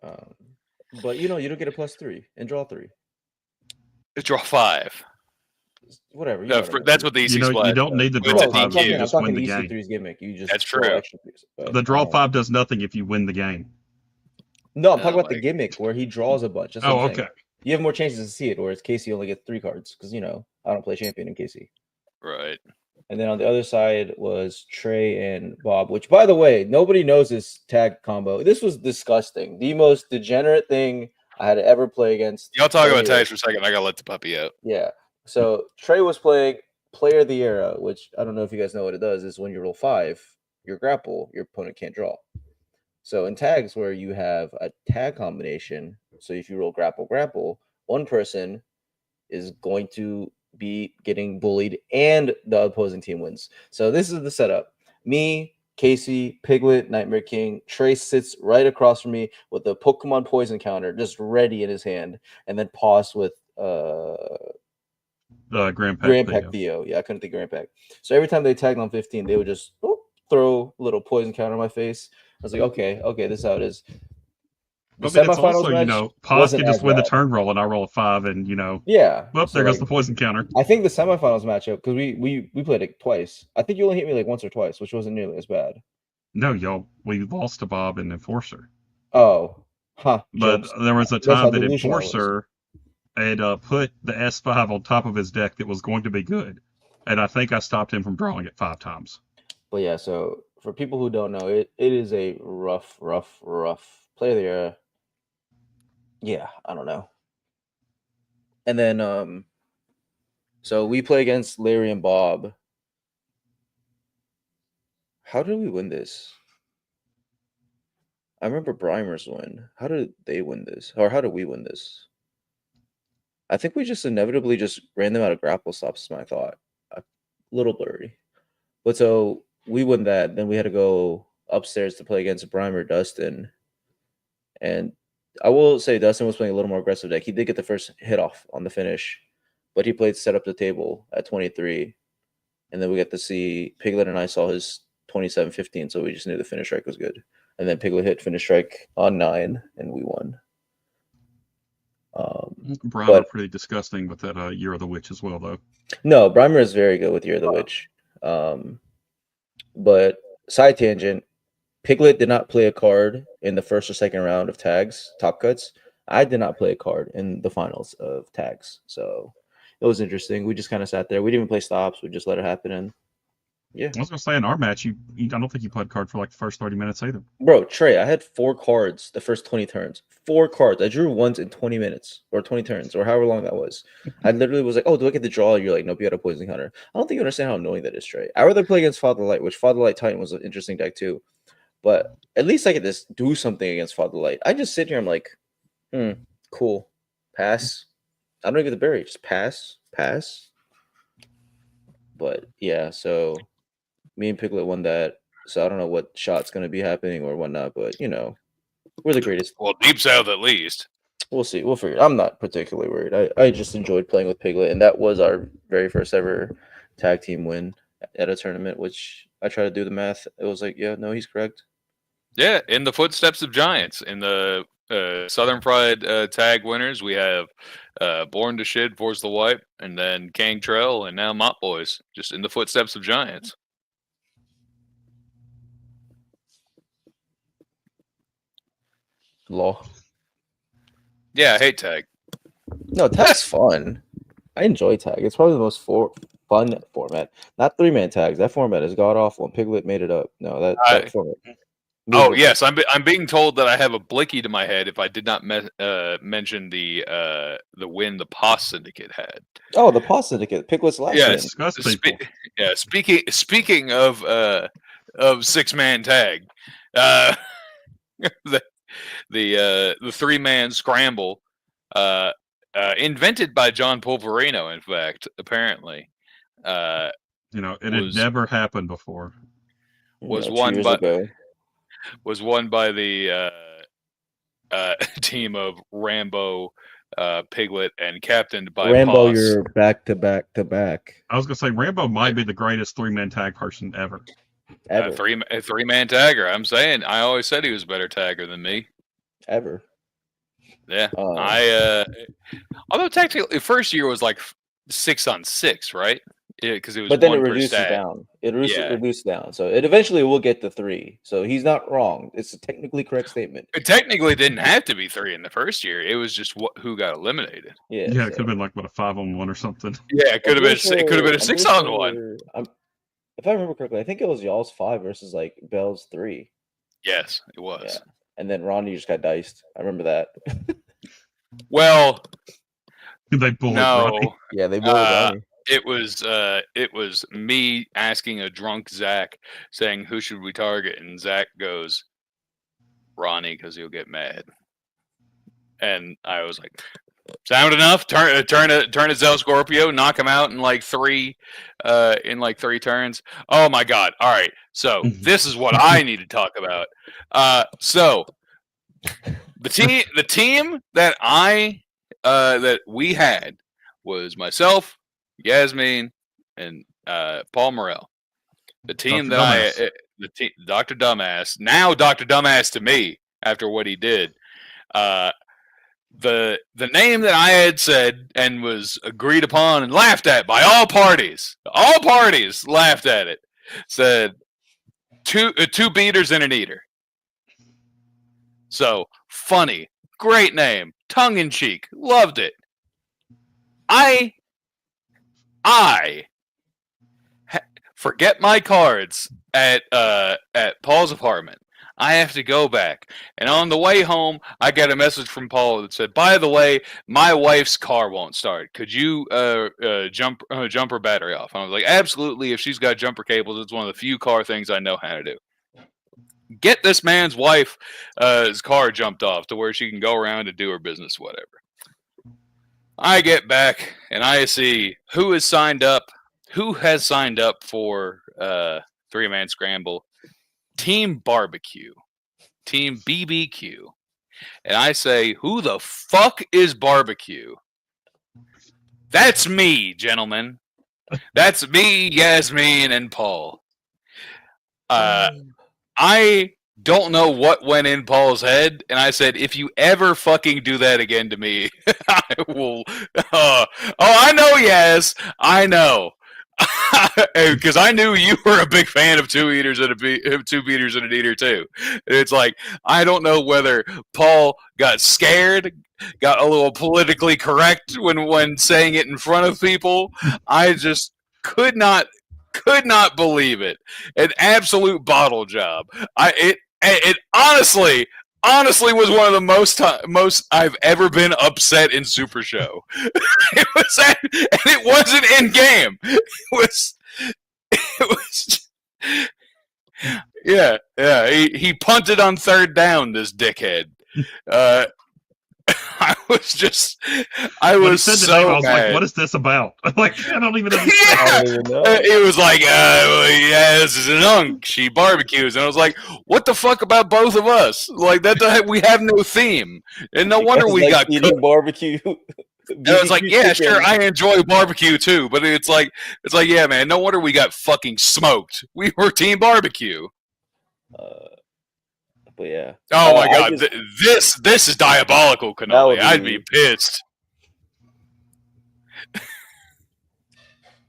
But you don't get a +3 and draw 3. Draw 5. Whatever. That's what the EC splash. You don't need the draw 5 to just win the game. EC3's gimmick. You just that's true. The draw 5 does nothing if you win the game. No, I'm talking about the gimmick where he draws a bunch. That's okay. You have more chances to see it, whereas Casey only gets 3 cards because I don't play champion in Casey. Right. And then on the other side was Trey and Bob, which, by the way, nobody knows this tag combo. This was disgusting. The most degenerate thing I had to ever play against. Y'all talk about tags for a second. I got to let the puppy out. Yeah. So Trey was playing Player of the Era, which I don't know if you guys know what it does, is when you roll 5, your grapple, your opponent can't draw. So in tags where you have a tag combination, so if you roll grapple, one person is going to be getting bullied and the opposing team wins. So this is the setup. Me, Casey, Piglet, Nightmare King, Trey sits right across from me with the Pokemon poison counter just ready in his hand, and then pause with Grandpack Theo. Yeah, I couldn't think Grandpack. So every time they tagged on 15, they would just throw a little poison counter in my face. I was like, okay, this is how it is. The semifinals match, Paz can just win the turn roll and I roll a 5 and yeah. Well, there goes the poison counter. I think the semifinals matchup, because we played it twice. I think you only hit me like once or twice, which wasn't nearly as bad. No, we lost to Bob and Enforcer. Oh. But there was a time that Enforcer had put the S5 on top of his deck that was going to be good. And I think I stopped him from drawing it 5 times. But yeah, so for people who don't know, it is a rough play there. Yeah, I don't know. And then so we play against Larry and Bob. How did we win this? I remember Brimer's win. How did they win this? Or how did we win this? I think we just inevitably just ran them out of grapple stops, is my thought. A little blurry. But so we won that. Then we had to go upstairs to play against Brimer Dustin. And I will say Dustin was playing a little more aggressive deck. He did get the first hit off on the finish, but he played set up the table at 23. And then we got to see Piglet and I saw his 27-15, so we just knew the finish strike was good. And then Piglet hit finish strike on 9, and we won. Brimer pretty disgusting with that Year of the Witch as well, though. No, Brimer is very good with Year of the Witch. But side tangent, Piglet did not play a card in the first or second round of tags, top cuts. I did not play a card in the finals of tags. So it was interesting. We just kind of sat there. We didn't even play stops. We just let it happen. And yeah, I was gonna say in our match, I don't think you played card for like the first 30 minutes either. bro, Trey, I had 4 cards the first 20 turns. 4 cards. I drew once in 20 minutes or 20 turns or however long that was. I literally was like, oh, do I get the draw? You're like, nope, you had a poison counter. I don't think you understand how annoying that is, Trey. I rather play against Father Light, which Father Light Titan was an interesting deck too. But at least I could just do something against Father Light. I just sit here, I'm like, cool. Pass. I don't even get the berry. Just pass. But yeah, so me and Piglet won that. So I don't know what shot's going to be happening or whatnot, but we're the greatest. Well, Deep South at least. We'll see. We'll figure it. I'm not particularly worried. I just enjoyed playing with Piglet, and that was our very first ever tag team win at a tournament, which I tried to do the math. It was like, yeah, no, he's correct. Yeah, in the footsteps of giants. In the Southern Pride tag winners, we have Born to Shid, Force the White, and then Kang Trell, and now Mott Boys. Just in the footsteps of giants. Law. Yeah, I hate tag. No, tag's fun. I enjoy tag. It's probably the most fun format. Not 3-man tags. That format is god awful. And Piglet made it up. No, that format. Oh yes, I'm being told that I have a blicky to my head if I did not mention the win the POS Syndicate had. Oh, the POS Syndicate. Piglet's last win. Speaking of 6-man tag, the 3-man scramble, invented by John Polverino. In fact, apparently, it had never happened before. Was won by the team of Rambo, Piglet, and captained by Rambo. POS. You're back to back to back. I was gonna say Rambo might be the greatest 3-man tag person ever. A 3-man tagger. I'm saying. I always said he was a better tagger than me. Ever. Yeah. Although technically, first year was like 6-on-6, right? Yeah, because it was. But then it one per reduces stag. down. It reduces down. So it eventually will get to 3. So he's not wrong. It's a technically correct statement. It technically didn't have to be 3 in the first year. It was just who got eliminated. Yeah. It could have been like a 5-on-1 or something. Yeah, it could have been. It could have been a 6-on-1. If I remember correctly, I think it was y'all's 5 versus like Bell's 3. Yes, it was. Yeah. And then Ronnie just got diced. I remember that. Well, they bullied no. Yeah, they bullied Ronnie. It was me asking a drunk Zach, saying, "Who should we target?" And Zach goes, "Ronnie, because he'll get mad." And I was like, "Sound enough? Turn a Zell Scorpio, knock him out in like 3 turns." Oh my god! All right, so this is what I need to talk about. So the team that that we had was myself, Yasmin, and Paul Morrell. The team Dr. Dr. Dumbass, now Dr. Dumbass to me after what he did. The name that I had said and was agreed upon and laughed at by all parties laughed at it. Said two beaters and an eater. So funny, great name, tongue in cheek, loved it. I forget my cards at Paul's apartment. I have to go back, and on the way home, I got a message from Paul that said, "By the way, my wife's car won't start. Could you jump her battery off?" And I was like, "Absolutely! If she's got jumper cables, it's one of the few car things I know how to do." Get this man's wife his car jumped off to where she can go around and do her business, whatever. I get back and I see who has signed up for 3-man scramble. Team Barbecue. Team BBQ. And I say, who the fuck is Barbecue? That's me, gentlemen. That's me, Yasmin, and Paul. I don't know what went in Paul's head, and I said, if you ever fucking do that again to me, I will... I know, Yaz. I know. Because I knew you were a big fan of two beaters and an eater too. It's like I don't know whether Paul got scared, got a little politically correct when saying it in front of people. I just could not believe it. An absolute bottle job. It honestly was one of the most I've ever been upset in Super Show. And it wasn't in game. It was yeah. He punted on third down, this dickhead. I was When he said the name, I was mad. like, "What is this about?" Like, I don't even understand. I don't even know. It was like, yeah, this is an unk. She barbecues, and I was like, "What the fuck about both of us? Like that? We have no theme, and no wonder we got eating barbecue. And I was like, yeah, sure, I enjoy barbecue too, but it's like, yeah, man, no wonder we got fucking smoked. We were team barbecue. But yeah. Oh my god, this is diabolical, Cannoli. I'd be pissed.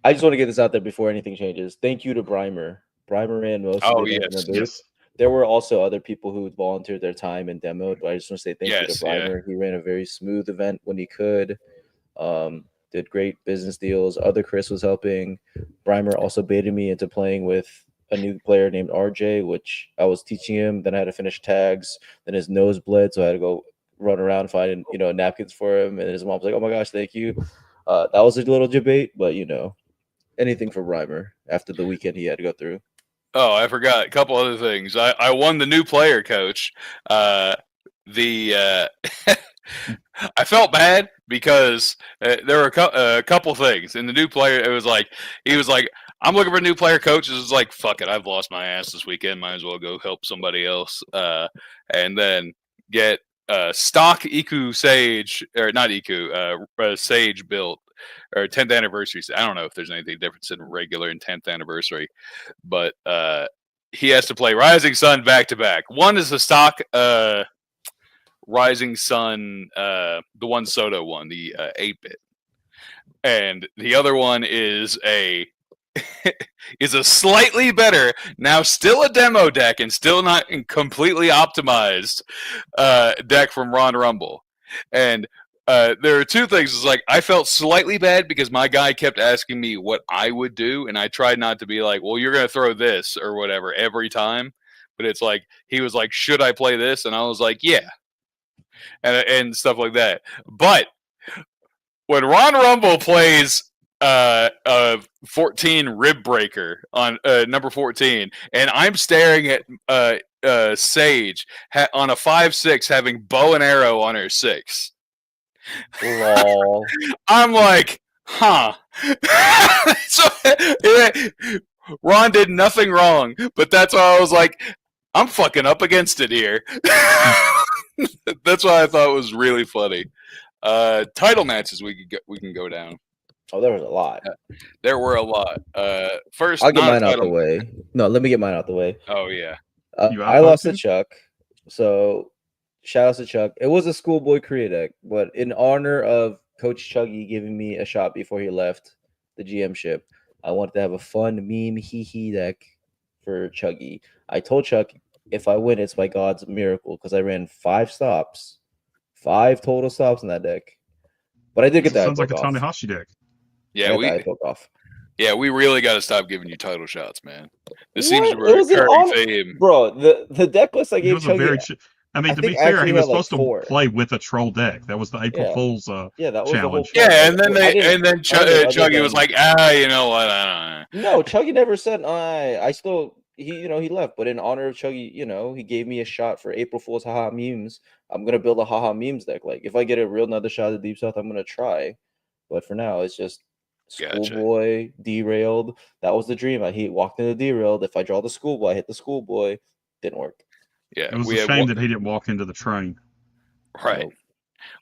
I just want to get this out there before anything changes. Thank you to Brimer. Brimer ran most of it. Yes. There were also other people who volunteered their time and demoed, but I just want to say thank you to Brimer. Yeah. He ran a very smooth event when he could. Did great business deals. Other Chris was helping. Brimer also baited me into playing with a new player named RJ, which I was teaching him. Then I had to finish tags. Then his nose bled, so I had to go run around finding napkins for him. And his mom was like, "Oh my gosh, thank you." That was a little debate, but anything for Brimer after the weekend he had to go through. Oh, I forgot a couple other things. I won the new player coach. I felt bad because there were a couple things in the new player. He was like, "I'm looking for a new player coach." It was like, "Fuck it, I've lost my ass this weekend. Might as well go help somebody else." And then get stock Iku Sage, or not Iku, Sage built. Or 10th anniversary. I don't know if there's anything different in regular and 10th anniversary, but he has to play Rising Sun back to back. One is the stock Rising Sun, the one Soto one, the 8-bit, and the other one is a slightly better, now still a demo deck and still not completely optimized deck from Ron Rumble, and there are two things. It's like I felt slightly bad because my guy kept asking me what I would do, and I tried not to be like, "Well, you're going to throw this or whatever every time." But it's like he was like, "Should I play this?" And I was like, "Yeah," and stuff like that. But when Ron Rumble plays 14 Rib Breaker on number 14, and I'm staring at Sage on a 5/6 having bow and arrow on her 6. Lol. I'm like, huh. So Ron did nothing wrong, but that's why I was like, I'm fucking up against it here. That's why I thought it was really funny. Title matches we can go down. Oh, there was a lot. There were a lot. First, I'll get mine out the way. No, let me get mine out the way. Oh yeah. I lost to Chuck, so shout out to Chuck. It was a schoolboy Korea deck, but in honor of Coach Chuggy giving me a shot before he left the GM ship, I wanted to have a fun meme hee deck for Chuggy. I told Chuck, if I win, it's by God's miracle, because I ran 5 total stops in that deck. But I did get that. Sounds like a Tanahashi deck. Yeah, Yeah, we really got to stop giving you title shots, man. This what? seems to be a recurring theme. Bro, the deck list I gave Chuggy. To be fair, he was supposed to play with a troll deck. That was the April Fool's that was challenge. And then Chuggy was like, you know what? I don't know. No, Chuggy never said I still he left, but in honor of Chuggy, he gave me a shot for April Fool's haha memes. I'm gonna build a haha memes deck. Like if I get a real another shot at Deep South, I'm gonna try. But for now, it's just Schoolboy derailed. That was the dream. He walked into derailed. If I draw the Schoolboy, I hit the Schoolboy. Didn't work. Yeah, it was a shame that he didn't walk into the train. Right.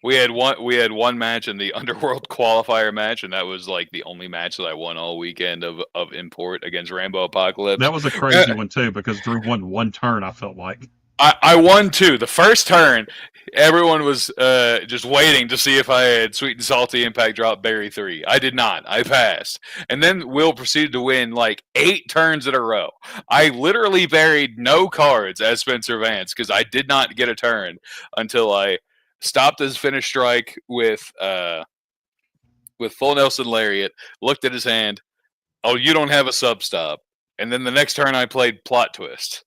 We had one match in the Underworld qualifier match, and that was like the only match that I won all weekend of import against Rambo Apocalypse. That was a crazy one too, because Drew won one turn, I felt like. I won too. The first turn, everyone was just waiting to see if I had Sweet and Salty Impact Drop Berry 3. I did not. I passed. And then Will proceeded to win like 8 turns in a row. I literally buried no cards as Spencer Vance because I did not get a turn until I stopped his finish strike with full Nelson Lariat, looked at his hand. Oh, you don't have a sub stop. And then the next turn I played Plot Twist.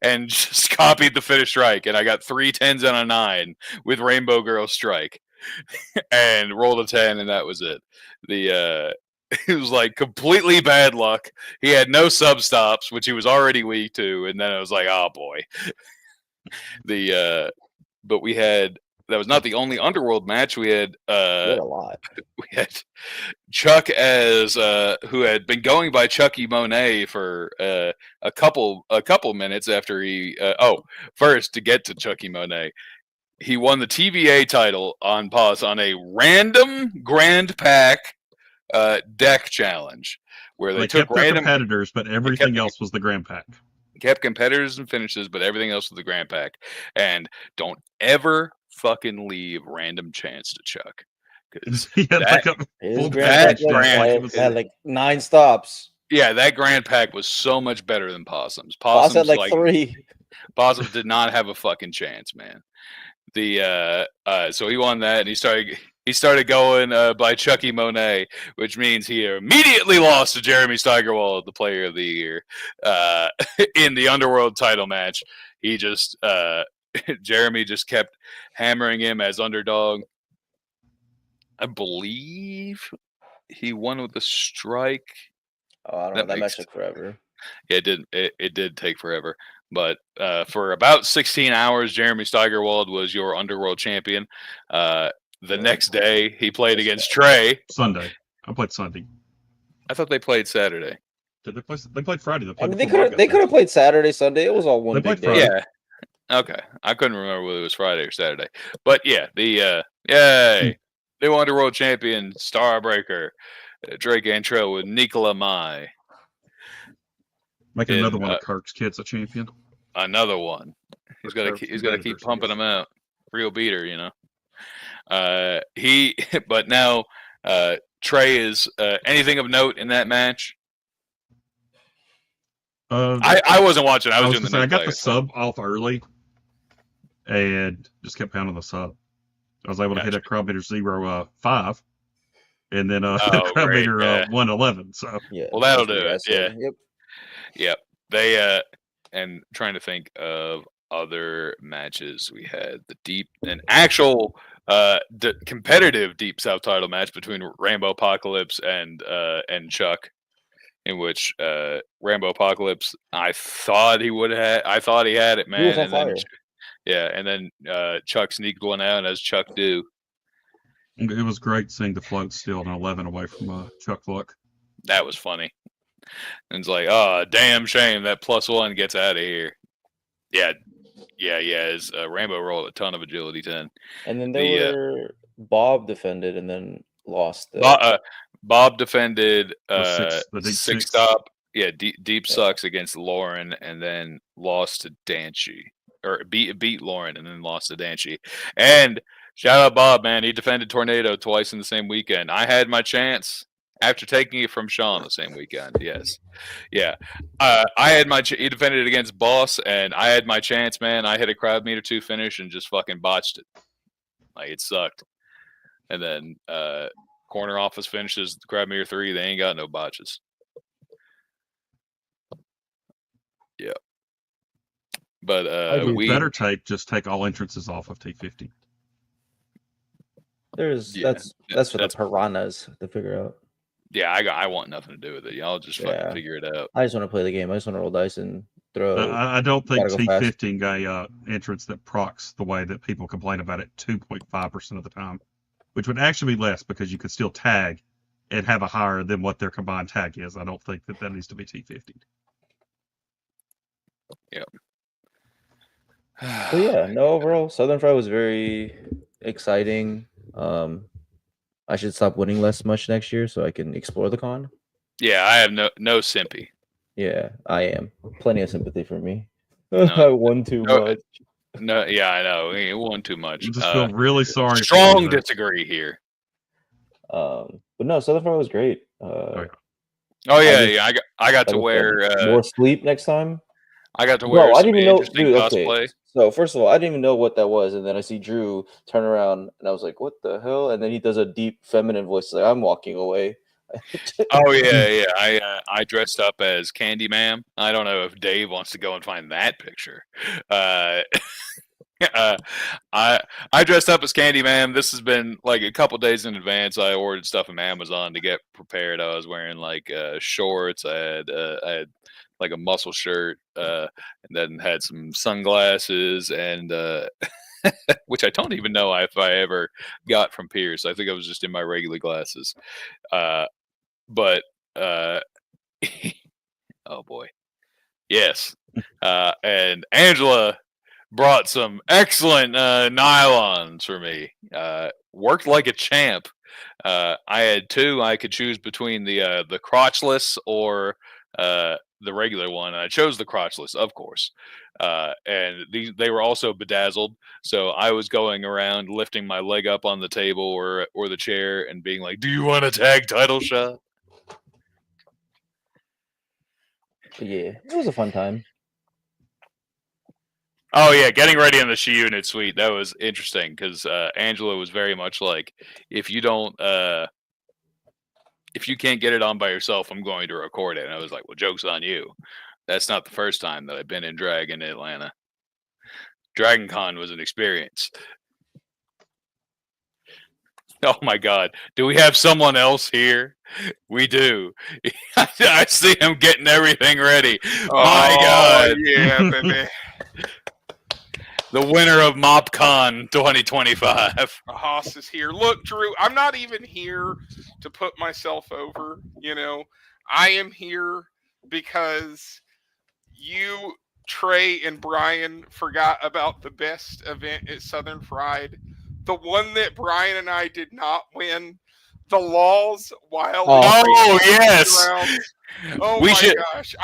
And just copied the finish strike, and I got 3 10s and a 9 with Rainbow Girl Strike, and rolled a 10, and that was it. The it was like completely bad luck. He had no sub stops, which he was already weak to, and then I was like, oh boy. But we had that was not the only Underworld match. We had You had a lot. we had Chuck as who had been going by Chucky Monet for a couple minutes after he first to get to Chucky Monet, he won the TVA title on pause on a random Grand Pack deck challenge where they took kept their random competitors, but everything else was the Grand Pack. kept competitors and finishes, but everything else was the Grand Pack. And don't ever fucking leave random chance to Chuck. He had like a His full Grand package Pack deck, had like 9 stops. Yeah, that Grand Pack was so much better than Possum's. Boss had like 3. Possum did not have a fucking chance, man. The so he won that, and he started going by Chucky Monet, which means he immediately lost to Jeremy Steigerwald, the Player of the Year, in the Underworld title match. He just Jeremy just kept hammering him as underdog. I believe he won with the strike. Oh, I don't know. That match took forever. Yeah, it did take forever. But for about 16 hours, Jeremy Steigerwald was your Underworld champion. The next day, he played against Trey. Sunday. I played Sunday. I thought they played Saturday. Did they play? They played Friday. I mean, they could have played Saturday, Sunday. It was all one They big played day. Friday. Yeah. Okay. I couldn't remember whether it was Friday or Saturday. But yeah, the yay. New Underworld champion, Starbreaker, Drake Antrell with Nicola Mai. Making another one of Kirk's kids a champion. Another one. He's got to keep pumping them out. Real beater, you know. But now Trey is anything of note in that match. I wasn't watching. I was doing the. I got the sub off early, and just kept pounding the sub. I was able to hit a crowd meter 0.5, and then crowd meter 111. So yeah, well, that'll do it. Yeah. Yep. They and trying to think of other matches we had. An actual competitive Deep South title match between Rambo Apocalypse and Chuck, in which Rambo Apocalypse I thought he had it, man. He was on fire. And then Chuck sneaked one out, as Chuck do. It was great seeing the float still an 11 away from Chuck Luck. That was funny. And it's like, oh, damn shame that +1 gets out of here. Yeah. As Rambo rolled a ton of agility 10. And then Bob defended and then lost. Bob defended the six stop. Yeah, deep sucks against Lauren, and then lost to Danchi. Or beat Lauren and then lost to Danchi. And shout out Bob, man. He defended Tornado twice in the same weekend. I had my chance after taking it from Sean the same weekend. Yes. Yeah. I had he defended it against Boss, and I had my chance, man. I hit a crowd meter 2 finish and just fucking botched it. Like, it sucked. And then corner office finishes crowd meter 3. They ain't got no botches. Yeah. But we better take all entrances off of T50. That's for the piranhas to figure out. Yeah, I want nothing to do with it. Y'all just fucking figure it out. I just want to play the game. I just want to roll dice and throw. I don't think T15 got a entrance that procs the way that people complain about it 2.5% of the time, which would actually be less because you could still tag and have a higher than what their combined tag is. I don't think that needs to be T50. Yeah. So yeah, no, overall, Southern Fried was very exciting. I should stop winning less much next year so I can explore the con. Yeah, I have no sympathy. Yeah, I am. Plenty of sympathy for me. I won too No. much. No, yeah, I know. He won too much. I just feel really sorry. for Strong you there. disagree here. But no, Southern Fried was great. Okay. Oh yeah, just- yeah. I got to like I said, wear more sleep next time. I got to wear Bro, I some didn't even know, interesting dude. cosplay. Okay, so first of all, I didn't even know what that was, and then I see Drew turn around, and I was like, "What the hell?" And then he does a deep feminine voice, like, "I'm walking away." Oh yeah. I dressed up as Candy Ma'am. I don't know if Dave wants to go and find that picture. I dressed up as Candy Ma'am. This has been like a couple days in advance. I ordered stuff from Amazon to get prepared. I was wearing like shorts. I had like a muscle shirt, and then had some sunglasses and. Which I don't even know if I ever got from Pierce. I think I was just in my regular glasses. But oh boy, yes. And Angela brought some excellent nylons for me. Worked like a champ. I had two. I could choose between the crotchless or the regular one. I chose the crotchless, of course. And they were also bedazzled. So I was going around lifting my leg up on the table or the chair and being like, "Do you want a tag title shot?" Yeah, it was a fun time. Oh yeah, getting ready in the She Unit suite, that was interesting because Angela was very much like, if you can't get it on by yourself, I'm going to record it. And I was like, well, joke's on you. That's not the first time that I've been in drag in Atlanta. Dragon Con was an experience. Oh my God. Do we have someone else here? We do. I see him getting everything ready. My God. Yeah, baby. The winner of MopCon 2025. Haas is here. Look, Drew, I'm not even here to put myself over. You know, I am here because you, Trey, and Brian forgot about the best event at Southern Fried. The one that Brian and I did not win. The Laws Wild. Oh yes. Rounds. Oh We my should- gosh.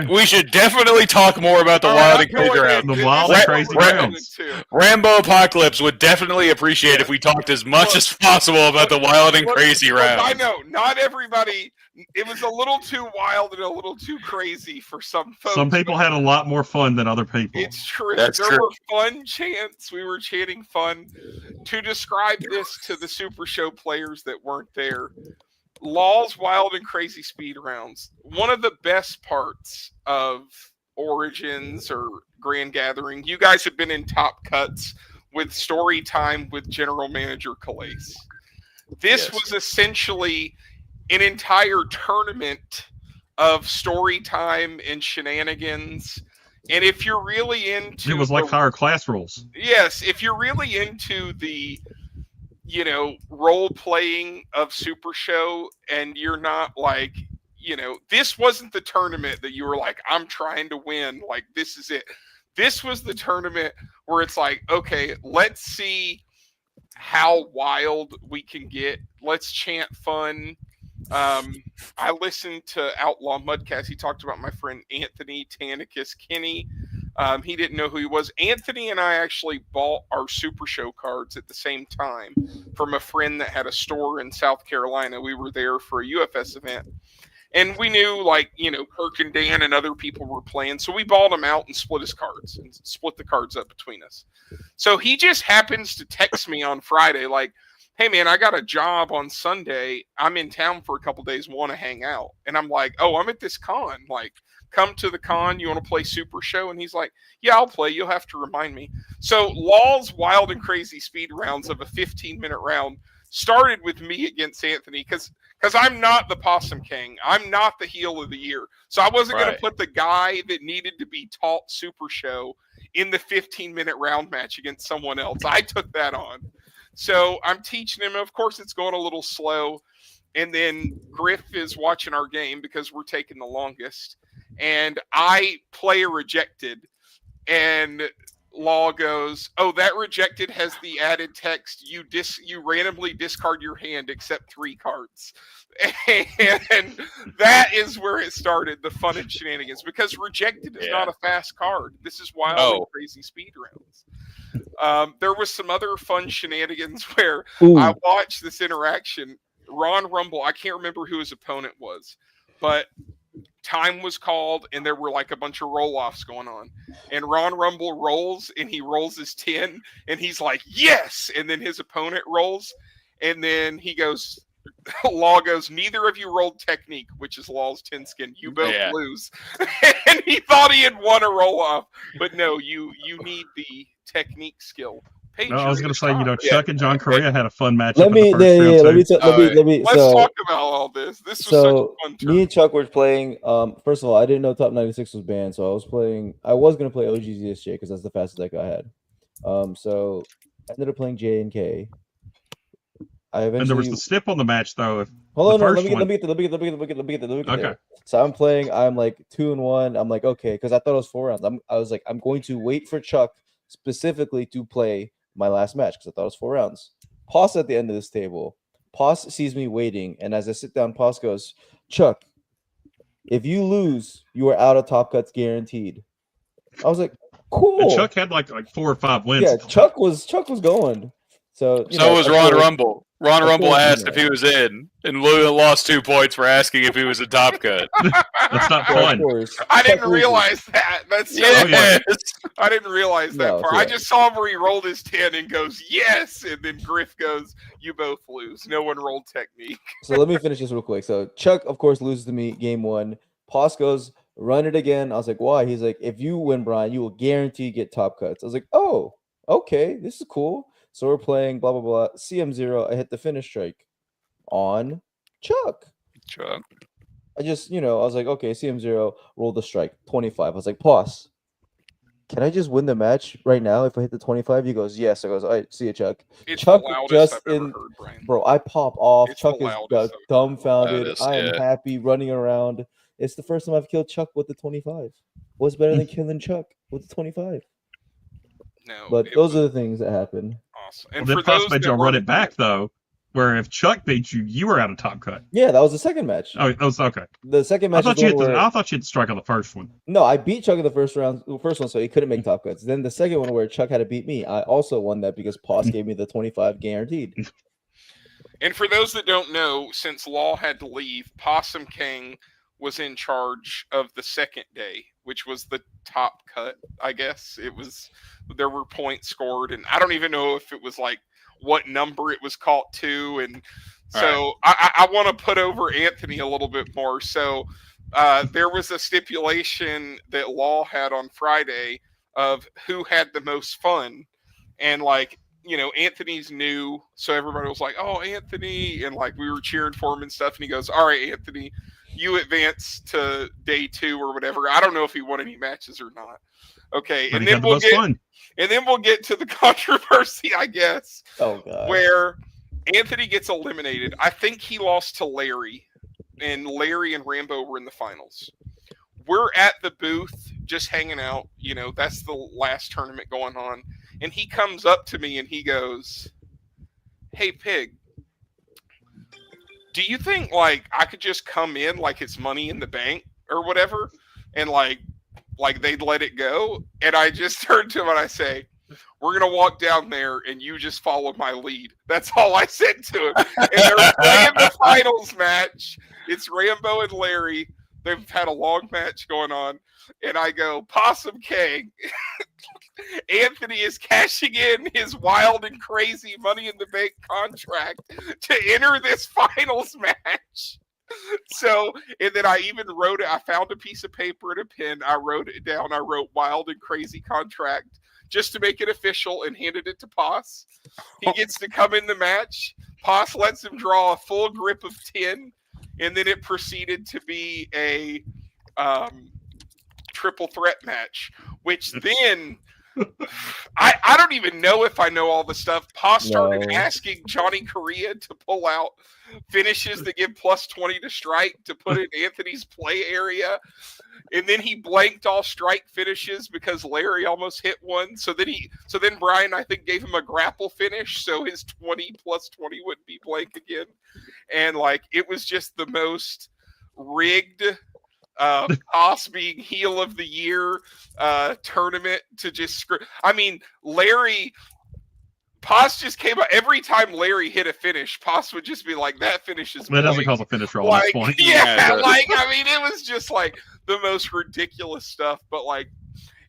We should definitely talk more about the All Wild right, and Crazy Round. The Wild and Crazy Rounds. Rambo Apocalypse would definitely appreciate if we talked as much as possible about the Wild and Crazy Round. I know, not everybody. It was a little too wild and a little too crazy for some folks. Some people had a lot more fun than other people. It's true. That's there true. were fun chants. We were chanting fun. To describe this to the Super Show players that weren't there, Laws, Wild, and Crazy Speed Rounds. One of the best parts of Origins or Grand Gathering, you guys have been in Top Cuts with Story Time with General Manager Calais. This Yes. was essentially an entire tournament of story time and shenanigans. And if you're really into It was like higher class rules. yes, if you're really into the role playing of Super Show and you're not like, this wasn't the tournament that you were like, I'm trying to win, like this is it. This was the tournament where it's like, okay, let's see how wild we can get. Let's chant fun. I listened to Outlaw Mudcast. He talked about my friend Anthony Tanicus Kinney. He didn't know who he was. Anthony and I actually bought our Super Show cards at the same time from a friend that had a store in South Carolina. We were there for a UFS event. And we knew, Kirk and Dan and other people were playing. So we bought him out and split his cards and split the cards up between us. So he just happens to text me on Friday, like, hey, man, I got a job on Sunday. I'm in town for a couple days, want to hang out. And I'm like, oh, I'm at this con. Like, come to the con. You want to play Super Show? And he's like, yeah, I'll play. You'll have to remind me. So Law's Wild and Crazy Speed Rounds of a 15-minute round started with me against Anthony because I'm not the Possum King. I'm not the heel of the year. So I wasn't going to put the guy that needed to be taught Super Show in the 15-minute round match against someone else. I took that on. So I'm teaching him. Of course, it's going a little slow. And then Griff is watching our game because we're taking the longest. And I player rejected. And Law goes, "Oh, that rejected has the added text, you randomly discard your hand except 3 cards." And that is where it started, the fun and shenanigans, because rejected is not a fast card. This is wild and crazy speed rounds. There was some other fun shenanigans where I watched this interaction. Ron Rumble, I can't remember who his opponent was, but time was called and there were like a bunch of roll-offs going on, and Ron Rumble rolls and he rolls his 10 and he's like, yes, and then his opponent rolls and then he goes, Law goes, neither of you rolled technique, which is Law's 10 skin, you both lose. And he thought he had won a roll-off, but no, you need the technique skill. No, I was going to say, Chuck and John Correa had a fun match. Let me let's talk about all this. This was such a fun turn. Me and Chuck were playing. First of all, I didn't know Top 96 was banned, so I was going to play OGZSJ because that's the fastest deck I had. So I ended up playing J and K. And there was the stip on the match, though. Hold on, let me get there. So I'm like 2-1. I'm like, okay, because I thought it was 4 rounds. I was like, I'm going to wait for Chuck specifically to play my last match because I thought it was 4 rounds. Pos at the end of this table. Pos sees me waiting, and as I sit down, Pos goes, Chuck, if you lose, you are out of top cuts guaranteed. I was like, cool. And Chuck had like 4 or 5 wins. Yeah, Chuck was going. So was Ron Rumble. Ron Rumble asked if he was in, and Lou lost 2 points for asking if he was a top cut. That's not fun. I didn't realize that. That's so funny. I didn't realize that part. I just saw him where he rolled his 10 and goes, yes, and then Griff goes, you both lose. No one rolled technique. So let me finish this real quick. So Chuck, of course, loses to me game 1. Pos goes, run it again. I was like, why? He's like, if you win, Brian, you will guarantee get top cuts. I was like, oh, okay, this is cool. So we're playing blah, blah, blah. CM0, I hit the finish strike on Chuck. I just, I was like, okay, CM0, roll the strike, 25. I was like, Pos, can I just win the match right now if I hit the 25? He goes, yes. I goes, all right, see you, Chuck. It's Chuck the loudest I've ever heard, Brian. Bro, I pop off. It's Chuck is dumbfounded. I am happy running around. It's the first time I've killed Chuck with the 25. What's better than killing Chuck with the 25? No, but those are the things that happen. Awesome. And then Pos made y'all run it back, though, where if Chuck beat you, you were out of top cut. Yeah, that was the second match. Oh, that was okay. The second match. I thought you had to strike on the first one. No, I beat Chuck in the first one, so he couldn't make top cuts. Then the second one where Chuck had to beat me, I also won that because Pos gave me the 25 guaranteed. And for those that don't know, since Law had to leave, Possum King was in charge of the second day, which was the top cut, I guess. There were points scored, and I don't even know if it was like what number it was caught to. And so I want to put over Anthony a little bit more. So there was a stipulation that Law had on Friday of who had the most fun. And Anthony's new, so everybody was like, oh, Anthony. And we were cheering for him and stuff. And he goes, all right, Anthony, you advance to day 2 or whatever. I don't know if he won any matches or not. Okay. But and then we'll get to the controversy, I guess. Oh, God. Where Anthony gets eliminated. I think he lost to Larry, and Larry and Rambo were in the finals. We're at the booth just hanging out. That's the last tournament going on. And he comes up to me and he goes, hey, Pig, do you think I could just come in like it's money in the bank or whatever? And they'd let it go? And I just turned to him and I say, we're going to walk down there and you just follow my lead. That's all I said to him. And they're playing the finals match. It's Rambo and Larry. They've had a long match going on. And I go, Possum King, Anthony is cashing in his wild and crazy Money in the Bank contract to enter this finals match. So, and then I even wrote it. I found a piece of paper and a pen. I wrote it down. I wrote wild and crazy contract just to make it official and handed it to Pos. He gets to come in the match. Pos lets him draw a full grip of 10, and then it proceeded to be a triple threat match, which then I don't even know if I know all the stuff. Pos started asking Johnny Correa to pull out finishes that give +20 to strike to put in Anthony's play area. and then he blanked all strike finishes because Larry almost hit one. So then Brian, I think, gave him a grapple finish, so his 20 plus 20 wouldn't be blank again. And like it was just the most rigged Haas being heel of the year tournament to just screw. I mean, Larry. Paz just came out every time Larry hit a finish. Paz would just be like, "That finish is." That doesn't cause a finish roll like, at this point. Yeah, like I mean, it was just like the most ridiculous stuff. But like,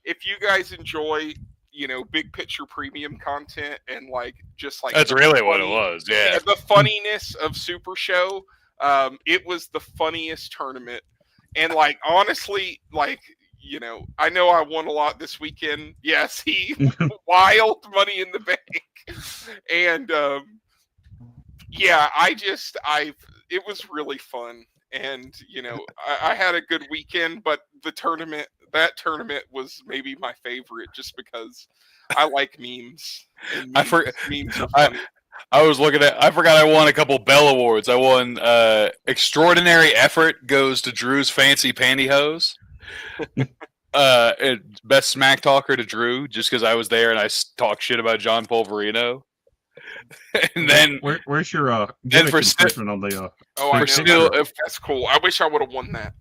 if you guys enjoy, big picture premium content and like just like that's really what it was. Yeah, the funniness of Super Show. It was the funniest tournament, and like honestly, like. I know I won a lot this weekend. Yes, wild money in the bank. And it was really fun. And, I had a good weekend, but that tournament was maybe my favorite just because I like memes. And memes are funny. I forgot I won a couple Bell Awards. I won Extraordinary Effort goes to Drew's Fancy Pantyhose. Best smack talker to Drew, just because I was there and I talked shit about John Polverino. And then where's your then for description on the that's cool. I wish I would have won that.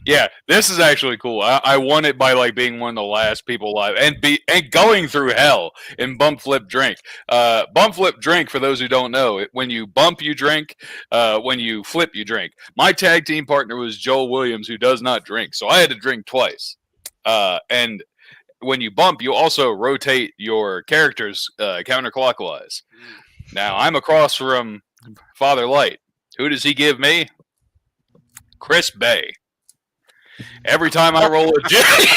Yeah, this is actually cool. I won it by like being one of the last people live and going through hell in bump flip drink. Bump flip drink, for those who don't know, when you bump you drink, when you flip you drink. My tag team partner was Joel Williams, who does not drink, so I had to drink twice. And when you bump, you also rotate your characters counterclockwise. Now I'm across from Father Light. Who does he give me? Chris Bay. Every time I roll agility,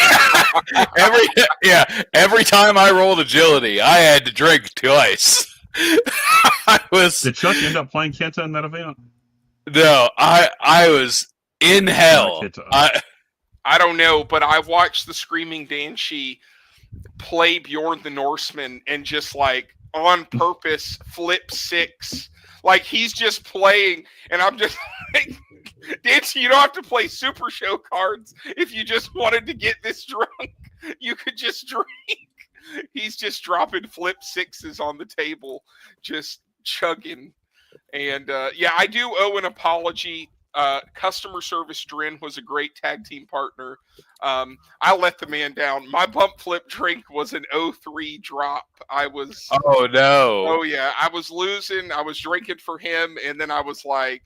every time I rolled agility, I had to drink twice. Did Chuck end up playing Kenta in that event? No, I was in hell. I don't know, but I watched the Screaming Banshee play Bjorn the Norseman and just like on purpose flip 6. Like he's just playing, and I'm just like, Dancy, you don't have to play Super Show cards if you just wanted to get this drunk. You could just drink. He's just dropping flip 6s on the table, just chugging. And I do owe an apology. Customer service Drin was a great tag team partner. I let the man down. My bump flip drink was an 0-3 drop. Oh no. Oh yeah, I was losing. I was drinking for him, and then I was like,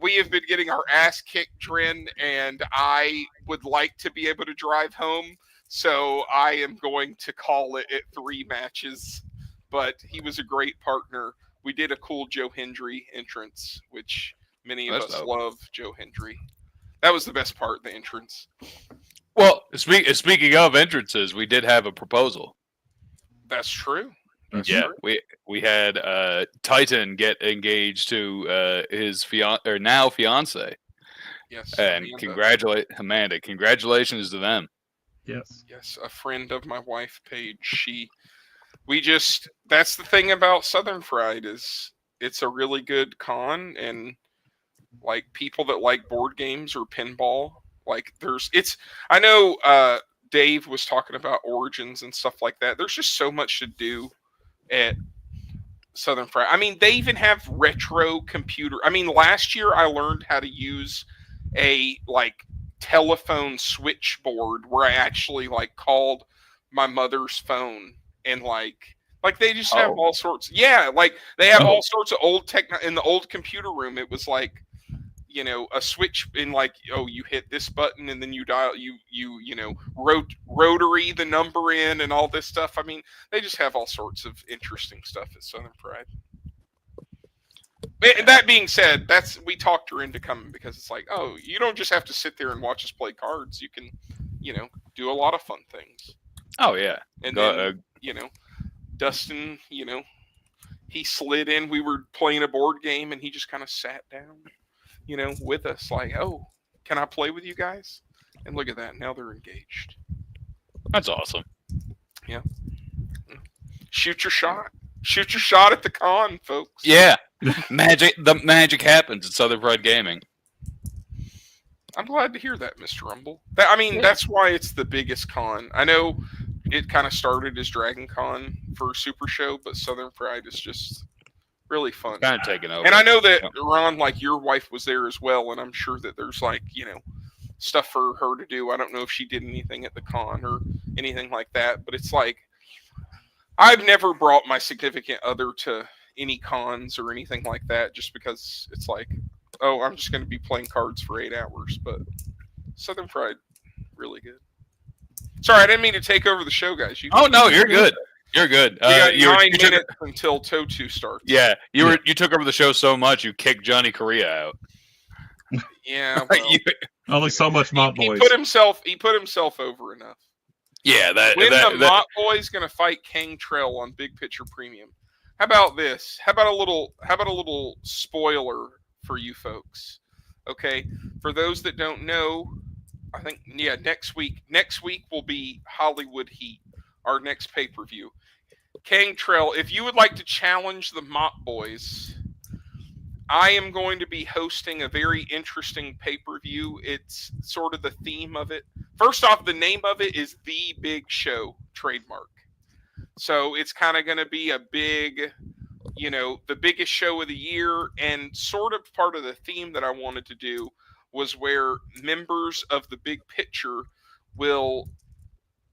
we have been getting our ass kicked, Drin, and I would like to be able to drive home, so I am going to call it at 3 matches. But he was a great partner. We did a cool Joe Hendry entrance, which many of us love Joe Hendry. That was the best part, the entrance. Well, speaking of entrances, we did have a proposal. That's true. True. We had Titan get engaged to his now fiance. Yes, and Amanda. Congratulations to them. Yes. Yes, a friend of my wife, Paige. That's the thing about Southern Fried is it's a really good con, and like people that like board games or pinball, like I know Dave was talking about Origins and stuff like that. There's just so much to do at Southern Fried. I mean, they even have retro computer. I mean, last year I learned how to use a like telephone switchboard where I actually like called my mother's phone, and like they just have all sorts. Yeah, like they have all sorts of old tech in the old computer room. It was like, a switch in like, you hit this button and then you dial, rotary the number in and all this stuff. I mean, they just have all sorts of interesting stuff at Southern Pride. And that being said, we talked her into coming because it's like, you don't just have to sit there and watch us play cards. You can, do a lot of fun things. Oh yeah. And then, Dustin, he slid in. We were playing a board game and he just kind of sat down, with us like, can I play with you guys? And look at that. Now they're engaged. That's awesome. Yeah. Shoot your shot. Shoot your shot at the con, folks. Yeah. The magic happens at Southern Pride Gaming. I'm glad to hear that, Mr. Rumble. That's why it's the biggest con. I know it kind of started as Dragon Con for Super Show, but Southern Pride is just really fun. Kind of taken over. And I know that Ron, like your wife, was there as well, and I'm sure that there's stuff for her to do. I don't know if she did anything at the con or anything like that, but it's like I've never brought my significant other to any cons or anything like that, just because it's like, oh, I'm just going to be playing cards for 8 hours. But Southern Pride, really good. Sorry, I didn't mean to take over the show, guys. Oh no, you're good. You're good. You got 9 minutes until Totu starts. Yeah, you took over the show so much you kicked Johnny Correa out. Yeah, well, only so much Mott Boys. He put himself over enough. Yeah, the Mott Boys going to fight King Trail on Big Picture Premium. How about this? How about a little spoiler for you folks? Okay, for those that don't know, I think next week will be Hollywood Heat, our next pay-per-view. King Trail, if you would like to challenge the Mott Boys, I am going to be hosting a very interesting pay-per-view. It's sort of the theme of it. First off, the name of it is The Big Show trademark. So it's kind of going to be a big, the biggest show of the year. And sort of part of the theme that I wanted to do was where members of the Big Picture will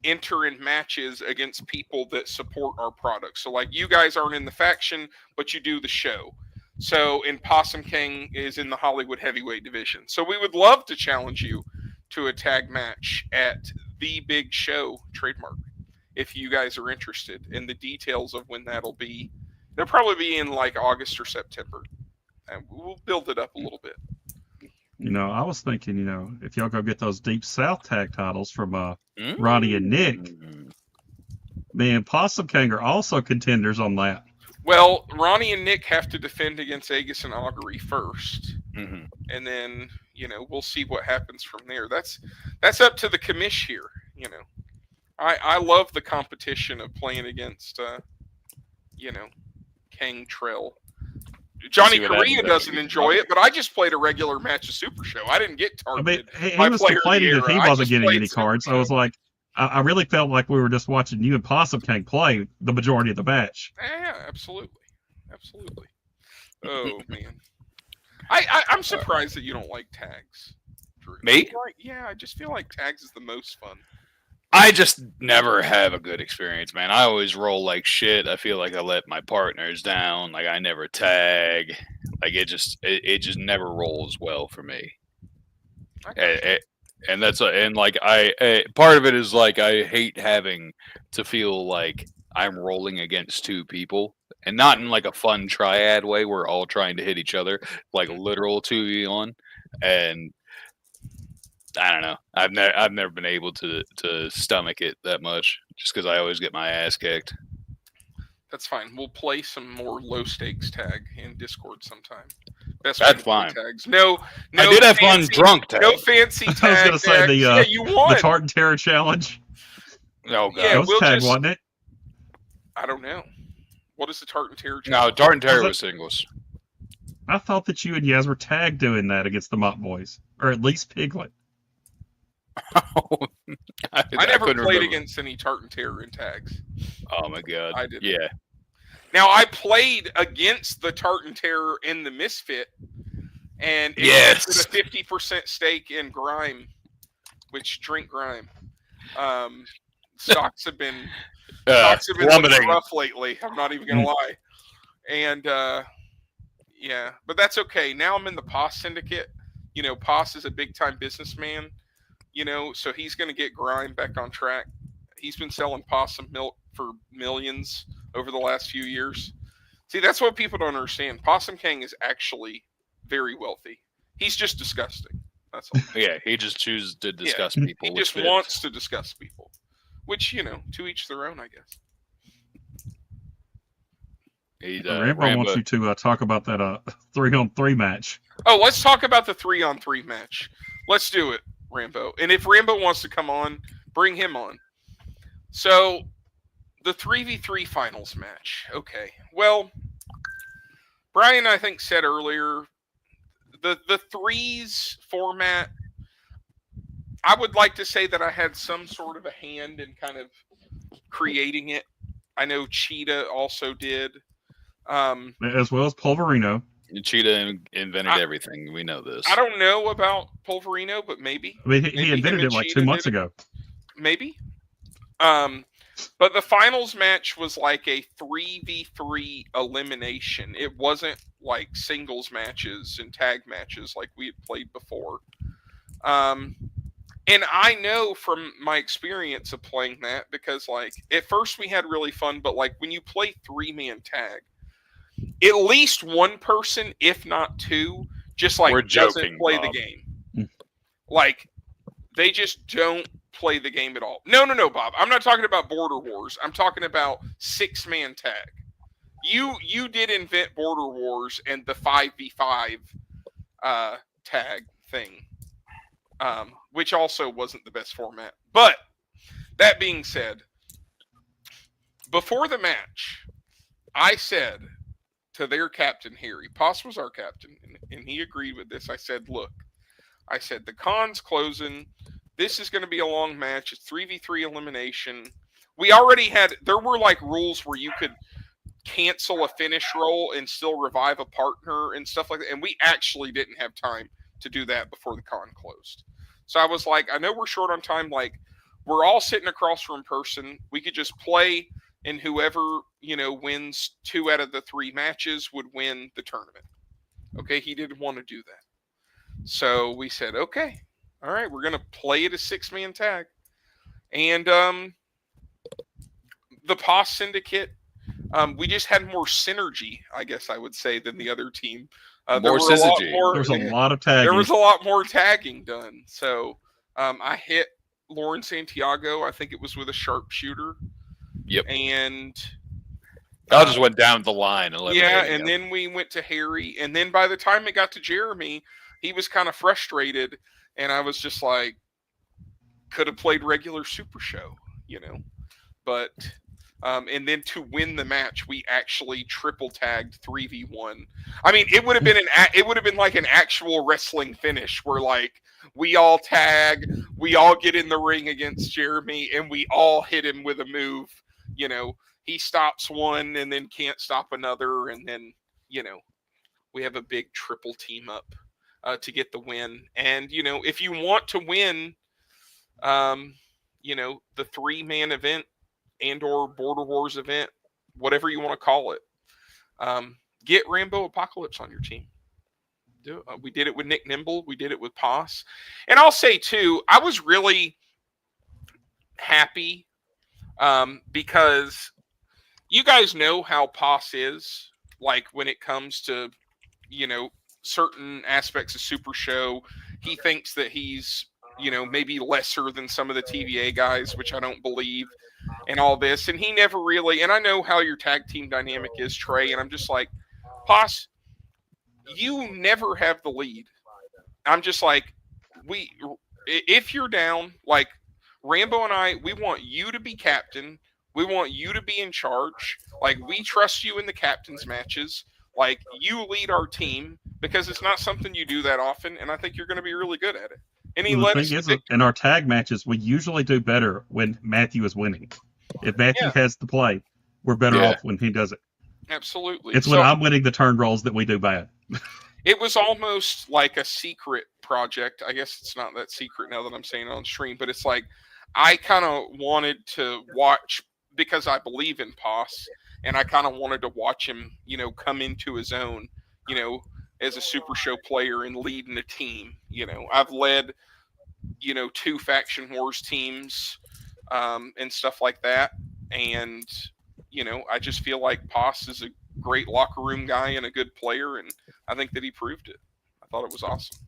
enter in matches against people that support our product. So like you guys aren't in the faction, but you do the show. So, and Possum King is in the Hollywood Heavyweight division. So we would love to challenge you to a tag match at The Big Show trademark, if you guys are interested. And the details of when that'll be, they'll probably be in like August or September. And we'll build it up a little bit. I was thinking, if y'all go get those Deep South tag titles from Ronnie and Nick, man, Possum King are also contenders on that. Well, Ronnie and Nick have to defend against Agus and Augury first. Mm-hmm. And then, we'll see what happens from there. That's up to the commish here, I love the competition of playing against, King Trail. Johnny Correa doesn't enjoy it, but I just played a regular match of Super Show. I didn't get targeted. He was complaining that he wasn't getting any cards. So I was like, I really felt like we were just watching you and Possum King play the majority of the match. Yeah, absolutely. Oh, man. I'm surprised that you don't like tags, Drew. Me? I just feel like tags is the most fun. I just never have a good experience, man. I always roll like shit. I feel like I let my partners down. Like I never tag. Like it just never rolls well for me. And that's part of it is like I hate having to feel like I'm rolling against two people, and not in like a fun triad way. We're all trying to hit each other, like literal 2v1, and I don't know. I've never been able to stomach it that much, just because I always get my ass kicked. That's fine. We'll play some more low stakes tag in Discord sometime. That's fine. Tags. No. I did have fun drunk tag. No fancy tag. I was going to say you won. the Tartan Terror Challenge. Oh god, yeah, it was tag, wasn't it? I don't know. What is the Tartan Terror Challenge? No, Tartan Terror was singles. I thought that you and Yaz were tag doing that against the Mott Boys, or at least Piglet. I never played against any Tartan Terror in tags. Oh my god. I did. Yeah. Now I played against the Tartan Terror in the Misfit, and it was a 50% stake in Grime, which drink Grime. Stocks have been rough lately. I'm not even gonna lie. And but that's okay. Now I'm in the POS syndicate. POS is a big time businessman. So he's going to get Grime back on track. He's been selling possum milk for millions over the last few years. See, that's what people don't understand. Possum King is actually very wealthy. He's just disgusting. That's all. Yeah, he just chooses to discuss people. He just wants to discuss people, which, to each their own, I guess. Rambo wants you to talk about that 3-on-3 match. Oh, let's talk about the 3-on-3 match. Let's do it, Rambo. And if Rambo wants to come on, bring him on. So, the 3v3 finals match. Okay. Well, Brian, I think, said earlier, the threes format I would like to say that I had some sort of a hand in kind of creating it. I know Cheetah also did. As well as Pulverino. Cheetah invented everything. We know this. I don't know about Pulverino, but maybe. I mean, he Maybe invented him it and like Cheetah 2 months did it. ago. Maybe. But the finals match was like a 3v3 elimination. It wasn't like singles matches and tag matches like we had played before. And I know from my experience of playing that, because like at first we had really fun, but like when you play 3-man tag, at least one person, if not two, just like doesn't play the game. Like they just don't play the game at all. No, Bob. I'm not talking about Border Wars. I'm talking about 6-man tag. You did invent Border Wars and the 5v5 tag thing, which also wasn't the best format. But that being said, before the match, I said to their captain, Harry, Poss was our captain, and he agreed with this. I said, look, I said, the con's closing. This is going to be a long match. It's 3v3 elimination. We already had, there were like rules where you could cancel a finish roll and still revive a partner and stuff like that. And we actually didn't have time to do that before the con closed. So I was like, I know we're short on time. Like, we're all sitting across from person. We could just play, and whoever, wins 2 out of the 3 matches would win the tournament. Okay, he didn't want to do that. So we said, okay, all right, we're going to play it a 6-man tag. And the Poss Syndicate, we just had more synergy, I guess I would say, than the other team. More synergy. There was a lot of tagging. There was a lot more tagging done. So I hit Lauren Santiago. I think it was with a sharpshooter. Yep. And I just went down the line. And then we went to Harry. And then by the time it got to Jeremy, he was kind of frustrated. And I was just like, could have played regular Super Show, But and then to win the match, we actually triple tagged 3v1. I mean, it would have been like an actual wrestling finish where like we all tag, we all get in the ring against Jeremy, and we all hit him with a move. He stops one and then can't stop another, and then we have a big triple team up to get the win. And if you want to win, the 3-man event and or Border Wars event, whatever you want to call it, get Rambo Apocalypse on your team. Do it. We did it with Nick Nimble. We did it with Poss. And I'll say, too, I was really happy because you guys know how Poss is, like when it comes to, certain aspects of Super Show. He thinks that he's, maybe lesser than some of the TVA guys, which I don't believe. And all this, and he never really, and I know how your tag team dynamic is, Trey, and I'm just like, Poss, you never have the lead. I'm just like, if you're down, like Rambo and I, we want you to be captain. We want you to be in charge. Like, we trust you in the captain's matches. Like, you lead our team, because it's not something you do that often, and I think you're going to be really good at it. And he the thing is, in our tag matches, we usually do better when Matthew is winning. If Matthew has the play, we're better off when he does it. Absolutely. It's when I'm winning the turn rolls that we do bad. It was almost like a secret project. I guess it's not that secret now that I'm saying it on stream, but it's like I kind of wanted to watch, because I believe in Poss, and I kind of wanted to watch him, come into his own, as a Super Show player and leading a team. I've led, 2 Faction Wars teams and stuff like that. And, I just feel like Poss is a great locker room guy and a good player. And I think that he proved it. I thought it was awesome.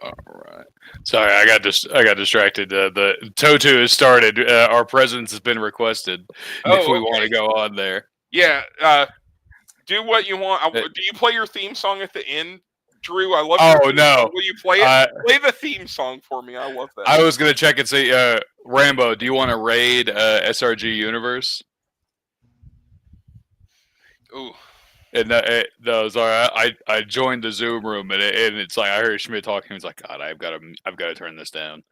All right. Sorry, I got distracted. The Totu has started. Our presence has been requested. If we want to go on there. Yeah. Do what you want. Do you play your theme song at the end, Drew? I love. Oh no! Will you play it? Play the theme song for me. I love that. I was gonna check and say, Rambo, do you want to raid SRG Universe? Ooh. And I joined the Zoom room, and it's like I heard Schmidt talking. He's like, God, I've got to turn this down.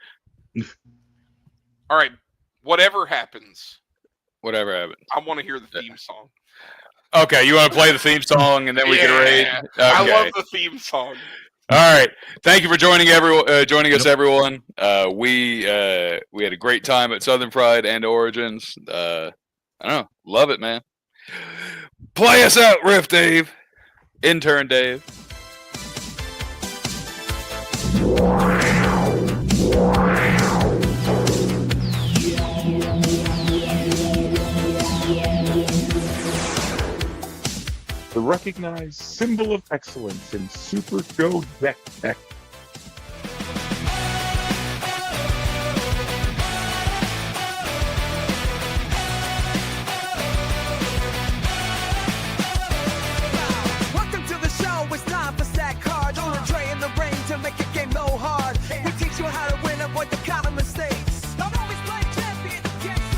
All right, whatever happens, Whatever happened. I want to hear the theme song. Okay, you want to play the theme song, and then we can raid? Okay. I love the theme song. All right. Thank you for joining us, everyone. We had a great time at Southern Pride and Origins. I don't know. Love it, man. Play us out, Riff Dave. Intern Dave. The recognized symbol of excellence in Super Show deck tech. Welcome to the show, it's time for stack cards. On a tray in the ring to make a game no hard. We teach you how to win, avoid the common mistakes. Don't always play champion.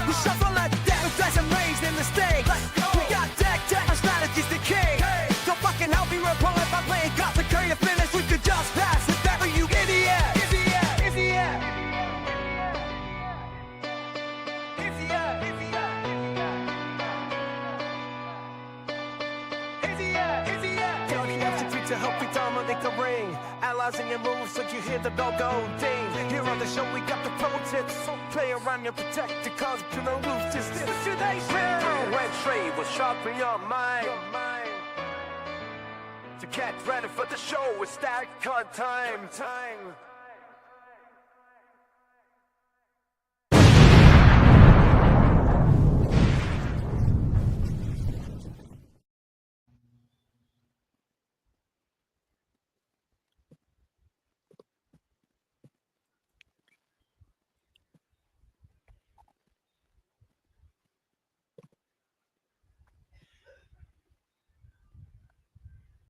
We shuffle like deck with dice and raised in the stakes. We got deck, our strategies decay. Don't fucking help me report if I'm playing cards to carry a finish. We could just pass it back, you idiot. To help you dominate the ring, analyzing your moves so you hear the bell go ding. Here on the show we got the pro tips, so play around and protect the cause you don't lose this. Today's round when trade will sharpen your mind. To get ready for the show, it's stack card time.